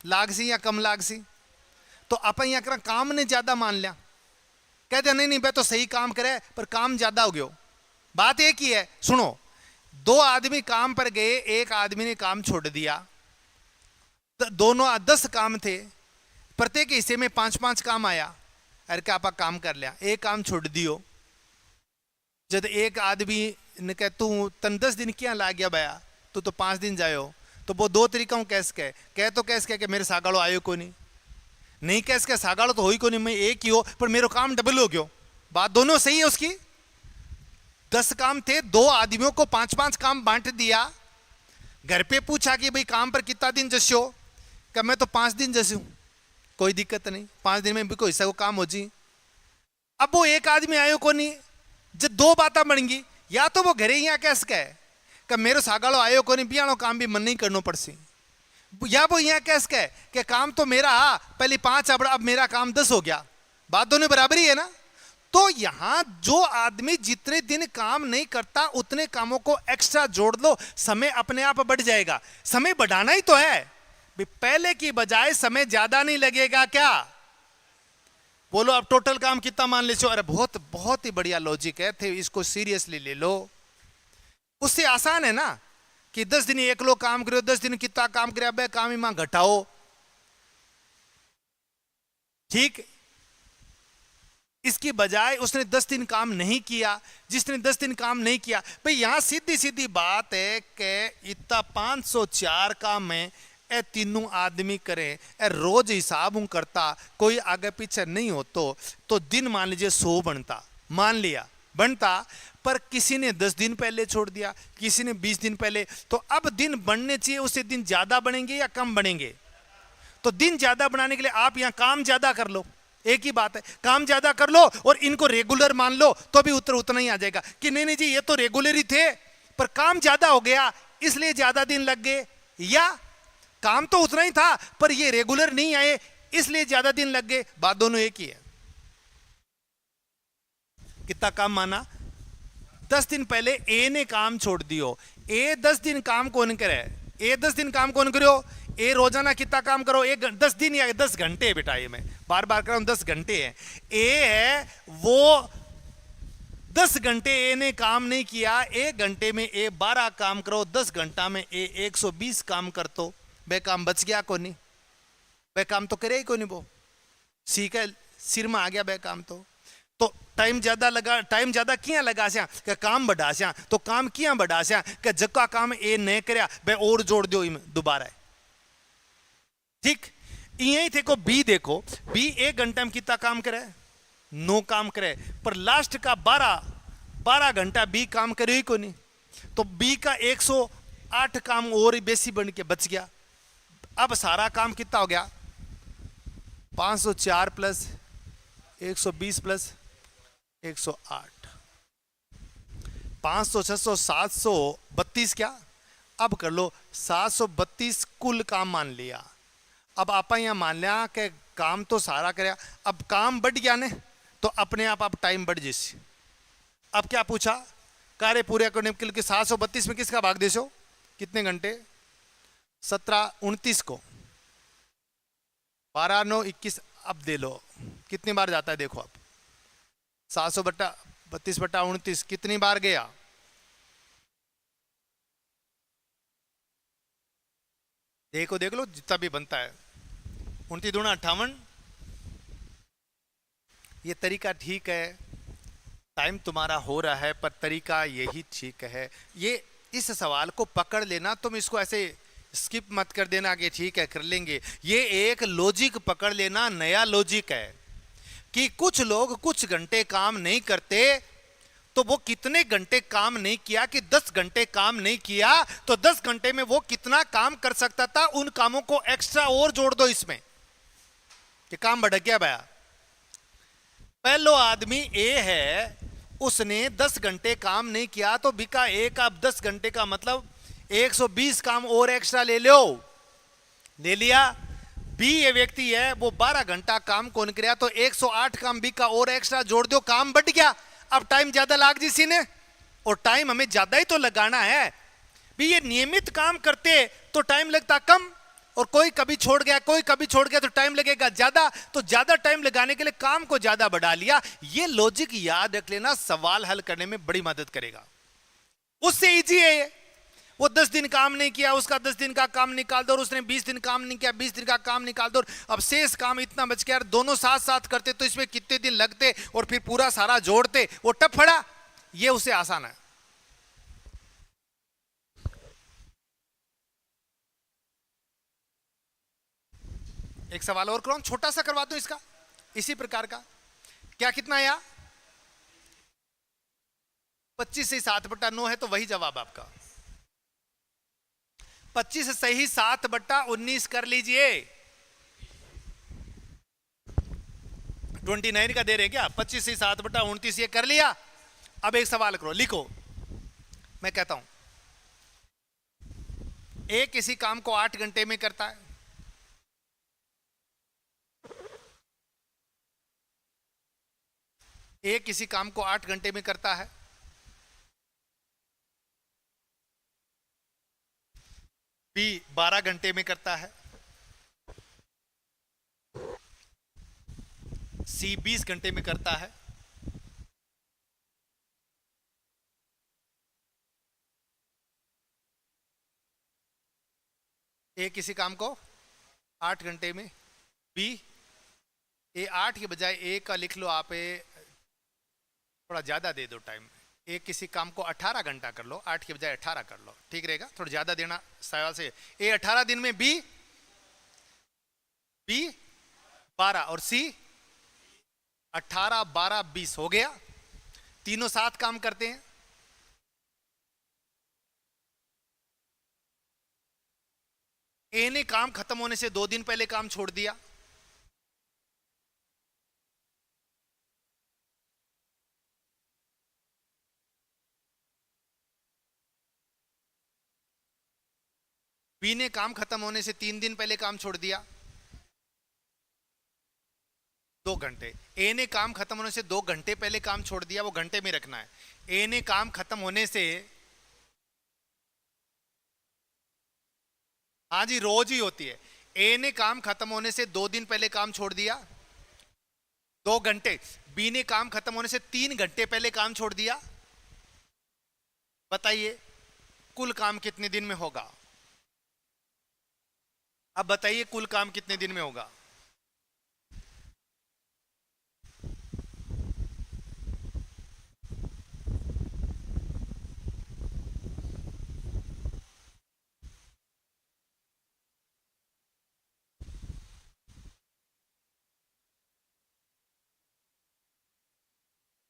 लाग सी या कम लाग सी, तो अपन यहाँ कर काम ने ज्यादा मान लिया, कहते नहीं नहीं भाई तो सही काम करे पर काम ज्यादा हो गयो। बात एक ही है, सुनो, दो आदमी काम पर गए, एक आदमी ने काम छोड़ दिया, दोनों 10 काम थे, प्रत्येक हिस्से में 5-5 काम आया, अरे क्या आप काम कर लिया, एक काम छोड़ दियो। जब एक आदमी ने कह तू तन 10 दिन क्या ला गया भैया, तू तो 5 दिन जायो, तो वो 2 तरीका कैसे कह तो कैसे कह मेरे सागाड़ो आयो को नहीं कैसे कह सागाड़ो तो हो ही को नहीं, मैं एक ही हो पर मेरा काम डबल हो गयो। बात दोनों सही है उसकी, 10 काम थे, 2 आदमियों को 5-5 काम बांट दिया। घर पे पूछा कि भाई काम पर कितना दिन जस्यो, क्या मैं तो 5 दिन जस्यू, कोई दिक्कत नहीं, 5 दिन में भी कोई हिस्सा को काम हो जी। अब वो एक आदमी आयो को नहीं, जब 2 बातें बन गई, या तो वो घरे यहाँ कैसे कहे कि मेरे सागाड़ो आयो को नहीं, बियाणो काम भी मन नहीं करना पड़सी, या वो यहाँ कैसे कहे कि काम तो मेरा पहले 5 अब मेरा काम 10 हो गया। बात दोनों बराबर ही है ना। तो यहां जो आदमी जितने दिन काम नहीं करता उतने कामों को एक्स्ट्रा जोड़ लो, समय अपने आप बढ़ जाएगा। समय बढ़ाना ही तो है, पहले की बजाय समय ज्यादा नहीं लगेगा क्या? बोलो अब टोटल काम कितना मान ले? अरे बहुत बहुत ही बढ़िया लॉजिक है, थे इसको सीरियसली ले लो। उससे आसान है ना कि 10 दिन एक लोग काम करो, 10 दिन कितना काम करे, अब काम ही मां घटाओ, ठीक। इसकी बजाय उसने 10 दिन काम नहीं किया, जिसने 10 दिन काम नहीं किया, भाई यहां सीधी सीधी बात है कि इतना 504 काम में ए तीनों आदमी करें, ए रोज हिसाब हूं करता, कोई आगे पीछे नहीं हो तो दिन मान लीजिए 100 बनता, मान लिया बनता, पर किसी ने 10 दिन पहले छोड़ दिया, किसी ने 20 दिन पहले, तो अब दिन बढ़ने चाहिए, उससे दिन ज्यादा बनेंगे या कम बनेंगे? तो दिन ज्यादा बनाने के लिए आप यहां काम ज्यादा कर लो, एक ही बात है, काम ज्यादा कर लो और इनको रेगुलर मान लो, तो भी उत्तर उतना ही आ जाएगा कि नहीं नहीं जी ये तो रेगुलर ही थे पर काम ज्यादा हो गया इसलिए ज्यादा दिन लग गए, या काम तो उतना ही था पर ये रेगुलर नहीं आए इसलिए ज्यादा दिन लग गए। बात दोनों एक ही है। कितना काम माना? 10 दिन पहले ए ने काम छोड़ दियो, ए 10 दिन काम कौन करे? ए 10 दिन काम कौन करो? ए रोजाना कितना काम करो? 10 दिन या 10 घंटे बेटा, ये मैं बार बार कर रहा हूं 10 घंटे है। ए है वो 10 घंटे ए ने काम नहीं किया, 1 घंटे में ए 12 काम करो, 10 घंटा में ए 120 काम कर, तो बे काम बच गया को नहीं? बे काम तो करे ही को नहीं, वो सीख है सिर में आ गया बे काम। तो टाइम ज्यादा लगा, टाइम ज्यादा किया लगा स्या कि काम बढ़ा स्या, तो काम किया बढ़ा स्या कि जक्का काम ए नहीं करया बे और जोड़ दो दोबारा, ठीक। यही थे को बी देखो, बी 1 घंटे में कितना काम करे? 9 काम करे, पर लास्ट का 12 घंटा बी काम करे ही को नहीं, तो बी का 108 काम और बेसी बन के बच गया। अब सारा काम कितना हो गया? 504 प्लस 120 प्लस 108, 500 600 732 क्या? अब कर लो 732 कुल काम मान लिया। अब आप यहाँ मान लिया कि काम तो सारा कराया, अब काम बढ़ गया ने तो अपने आप टाइम बढ़ जिस। अब क्या पूछा? कार्य पूरे करने के लिए 732 में किसका भाग देशो? कितने घंटे? 17 29 को 12 9 21, अब दे लो कितनी बार जाता है देखो। अब 732 बटा 29 कितनी बार गया? देखो देख लो जितना भी बनता है, 29 दूना 58। ये तरीका ठीक है, टाइम तुम्हारा हो रहा है पर तरीका यही ठीक है। ये इस सवाल को पकड़ लेना, तुम इसको ऐसे स्किप मत कर देना कि ठीक है कर लेंगे। ये एक लॉजिक पकड़ लेना, नया लॉजिक है कि कुछ लोग कुछ घंटे काम नहीं करते, तो वो कितने घंटे काम नहीं किया कि 10 घंटे काम नहीं किया, तो 10 घंटे में वो कितना काम कर सकता था, उन कामों को एक्स्ट्रा और जोड़ दो इसमें कि काम बढ़ गया भैया। पहलो आदमी ए है, उसने 10 घंटे काम नहीं किया तो बिका ए का 10 घंटे का मतलब 120 काम और एक्स्ट्रा ले लो, ले लिया। बी ये व्यक्ति है, वो 12 घंटा काम कौन किया तो 108 काम बी का और एक्स्ट्रा जोड़ दो, काम बढ़ गया। अब टाइम ज्यादा लाग जी सी ने, और टाइम हमें ज्यादा ही तो लगाना है भी। ये नियमित काम करते तो टाइम लगता कम, और कोई कभी छोड़ गया कोई कभी छोड़ गया तो टाइम लगेगा ज्यादा, तो ज्यादा टाइम लगाने के लिए काम को ज्यादा बढ़ा लिया। ये लॉजिक याद रख लेना, सवाल हल करने में बड़ी मदद करेगा। उससे इजी है ये। वो 10 दिन काम नहीं किया, उसका 10 दिन का काम निकाल दो, और उसने 20 दिन काम नहीं किया, 20 दिन का काम निकाल दो। अब शेष काम इतना बच गया, दोनों साथ साथ करते तो इसमें कितने दिन लगते, और फिर पूरा सारा जोड़ते, वो टफ पड़ा। ये उसे आसान है। एक सवाल और करो, छोटा सा करवा दो इसका, इसी प्रकार का। क्या कितना आया? 25 से 7/9 है, तो वही जवाब आपका। 25 सही 7/19 कर लीजिए। 29 का दे रहे क्या? 25 से 7/29 ये कर लिया। अब एक सवाल करो, लिखो, मैं कहता हूं ए किसी काम को 8 घंटे में करता है, ए किसी काम को 8 घंटे में करता है, बी 12 घंटे में करता है, सी 20 घंटे में करता है, ए किसी काम को 8 घंटे में, बी ए 8 के बजाय ए का लिख लो आप, ए थोड़ा ज्यादा दे दो टाइम, ए किसी काम को 18 घंटा कर लो, 8 के बजाय 18 कर लो, ठीक रहेगा, थोड़ा ज्यादा देना सवाल से। ए 18 दिन में, बी 12, और सी 18 12 20 हो गया। तीनों साथ काम करते हैं। ए ने काम खत्म होने से 2 दिन पहले काम छोड़ दिया, बी ने काम खत्म होने से 3 दिन पहले काम छोड़ दिया, 2 घंटे। ए ने काम खत्म होने से 2 घंटे पहले काम छोड़ दिया, वो घंटे में रखना है। ए ने काम खत्म होने से, हाँ जी रोज ही होती है। ए ने काम खत्म होने से 2 दिन पहले काम छोड़ दिया, 2 घंटे। बी ने काम खत्म होने से 3 घंटे पहले काम छोड़ दिया। बताइए कुल काम कितने दिन में होगा? अब बताइए कुल काम कितने दिन में होगा?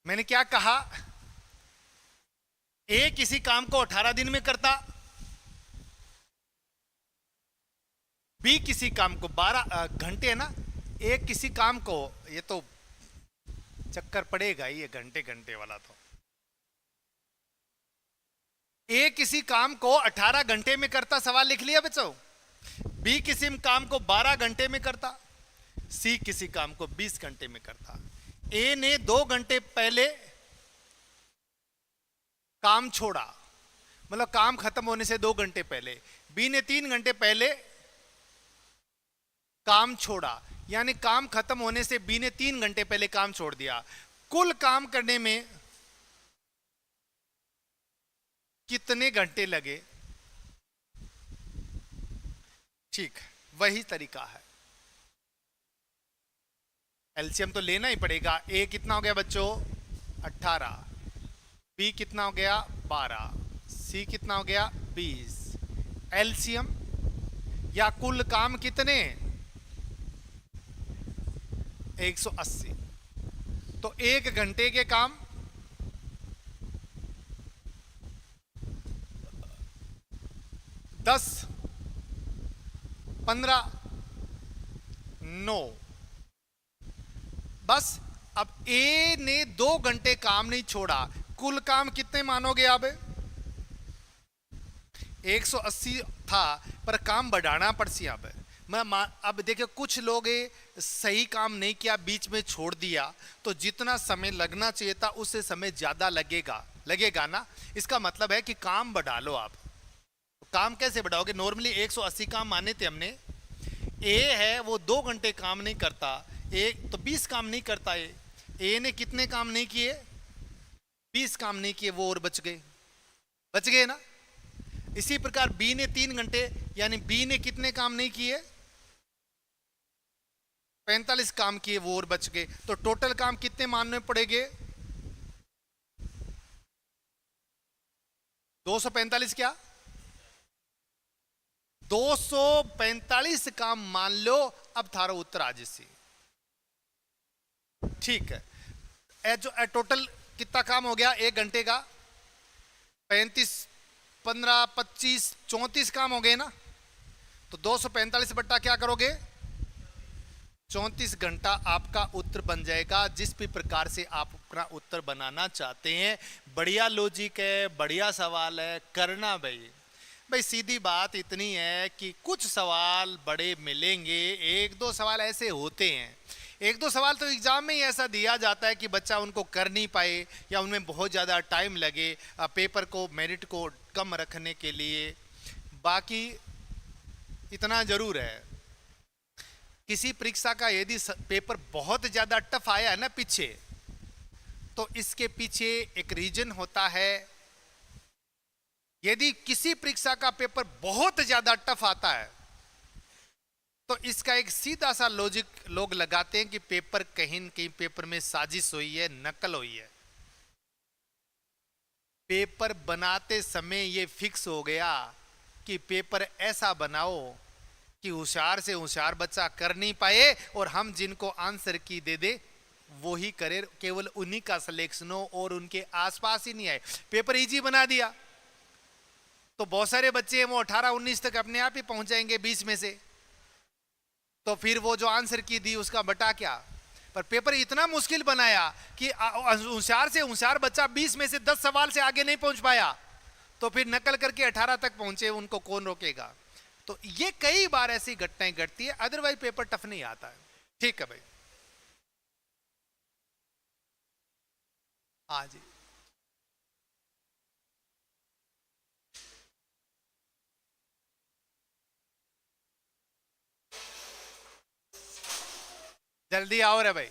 मैंने क्या कहा? ए किसी काम को 18 दिन में करता, बी किसी काम को 12 घंटे है ना, ए किसी काम को, ये तो चक्कर पड़ेगा ये घंटे घंटे वाला। तो ए किसी काम को 18 घंटे में करता, सवाल लिख लिया बच्चों। बी किसी काम को 12 घंटे में करता, सी किसी काम को 20 घंटे में करता। ए ने 2 घंटे पहले काम छोड़ा, मतलब काम खत्म होने से 2 घंटे पहले। बी ने 3 घंटे पहले काम छोड़ा, यानी काम खत्म होने से बी ने 3 घंटे पहले काम छोड़ दिया। कुल काम करने में कितने घंटे लगे? ठीक, वही तरीका है। एलसीएम तो लेना ही पड़ेगा। ए कितना हो गया बच्चों? 18, बी कितना हो गया? 12, सी कितना हो गया? 20। एलसीएम या कुल काम कितने? 180। तो 1 घंटे के काम 10, 15, 9, बस अब ए ने 2 घंटे काम नहीं छोड़ा, कुल काम कितने मानोगे अब? 180 था, पर काम बढ़ाना पड़सी अब। अब देखिए कुछ लोग सही काम नहीं किया, बीच में छोड़ दिया, तो जितना समय लगना चाहिए था उससे समय ज्यादा लगेगा ना। इसका मतलब है कि काम बढ़ा लो आप। काम कैसे बढ़ाओगे? नॉर्मली 180 काम माने थे हमने। ए है वो 2 घंटे काम नहीं करता, एक तो 20 काम नहीं करता। ए ने कितने काम नहीं किए? 20 काम नहीं किए, वो और बच गए ना। इसी प्रकार बी ने 3 घंटे, यानी बी ने कितने काम नहीं किए? 45 काम किए, वो और बच गए। तो टोटल काम कितने मानने पड़ेंगे? 245 क्या? 245 काम मान लो। अब थारा उत्तर आज से ठीक है। जो टोटल कितना काम हो गया 1 घंटे का? 35, 15, 25, 34 काम हो गए ना। तो 245 बट्टा क्या करोगे? 34 घंटा आपका उत्तर बन जाएगा। जिस भी प्रकार से आप अपना उत्तर बनाना चाहते हैं, बढ़िया लॉजिक है, बढ़िया सवाल है, करना भाई सीधी बात इतनी है कि कुछ सवाल बड़े मिलेंगे, 1-2 सवाल ऐसे होते हैं। 1-2 सवाल तो एग्जाम में ही ऐसा दिया जाता है कि बच्चा उनको कर नहीं पाए या उनमें बहुत ज़्यादा टाइम लगे पेपर को, मेरिट को कम रखने के लिए। बाकी इतना जरूर है, किसी परीक्षा का यदि पेपर बहुत ज़्यादा टफ आया है ना पीछे, तो इसके पीछे एक रीजन होता है। यदि किसी परीक्षा का पेपर बहुत ज्यादा टफ आता है तो इसका एक सीधा सा लॉजिक लोग लगाते हैं कि पेपर कहीं न कहीं पेपर में साजिश हुई है, नकल हुई है। पेपर बनाते समय ये फिक्स हो गया कि पेपर ऐसा बनाओ कि होशियार से होशियार बच्चा कर नहीं पाए और हम जिनको आंसर की दे दे वो ही करे, केवल उन्हीं का सिलेक्शन हो और उनके आसपास ही नहीं आए। पेपर इजी बना दिया तो बहुत सारे बच्चे हैं वो 18-19 तक अपने आप ही पहुंच जाएंगे 20 में से। तो फिर वो जो आंसर की दी उसका बटा क्या। पर पेपर इतना मुश्किल बनाया कि होशियार से होशियार बच्चा 20 में से 10 सवाल से आगे नहीं पहुंच पाया, तो फिर नकल करके 18 तक पहुंचे, उनको कौन रोकेगा। तो ये कई बार ऐसी घटनाएं घटती है, अदरवाइज पेपर टफ नहीं आता है। ठीक है भाई, हाँ जी। जल्दी आओ रे भाई।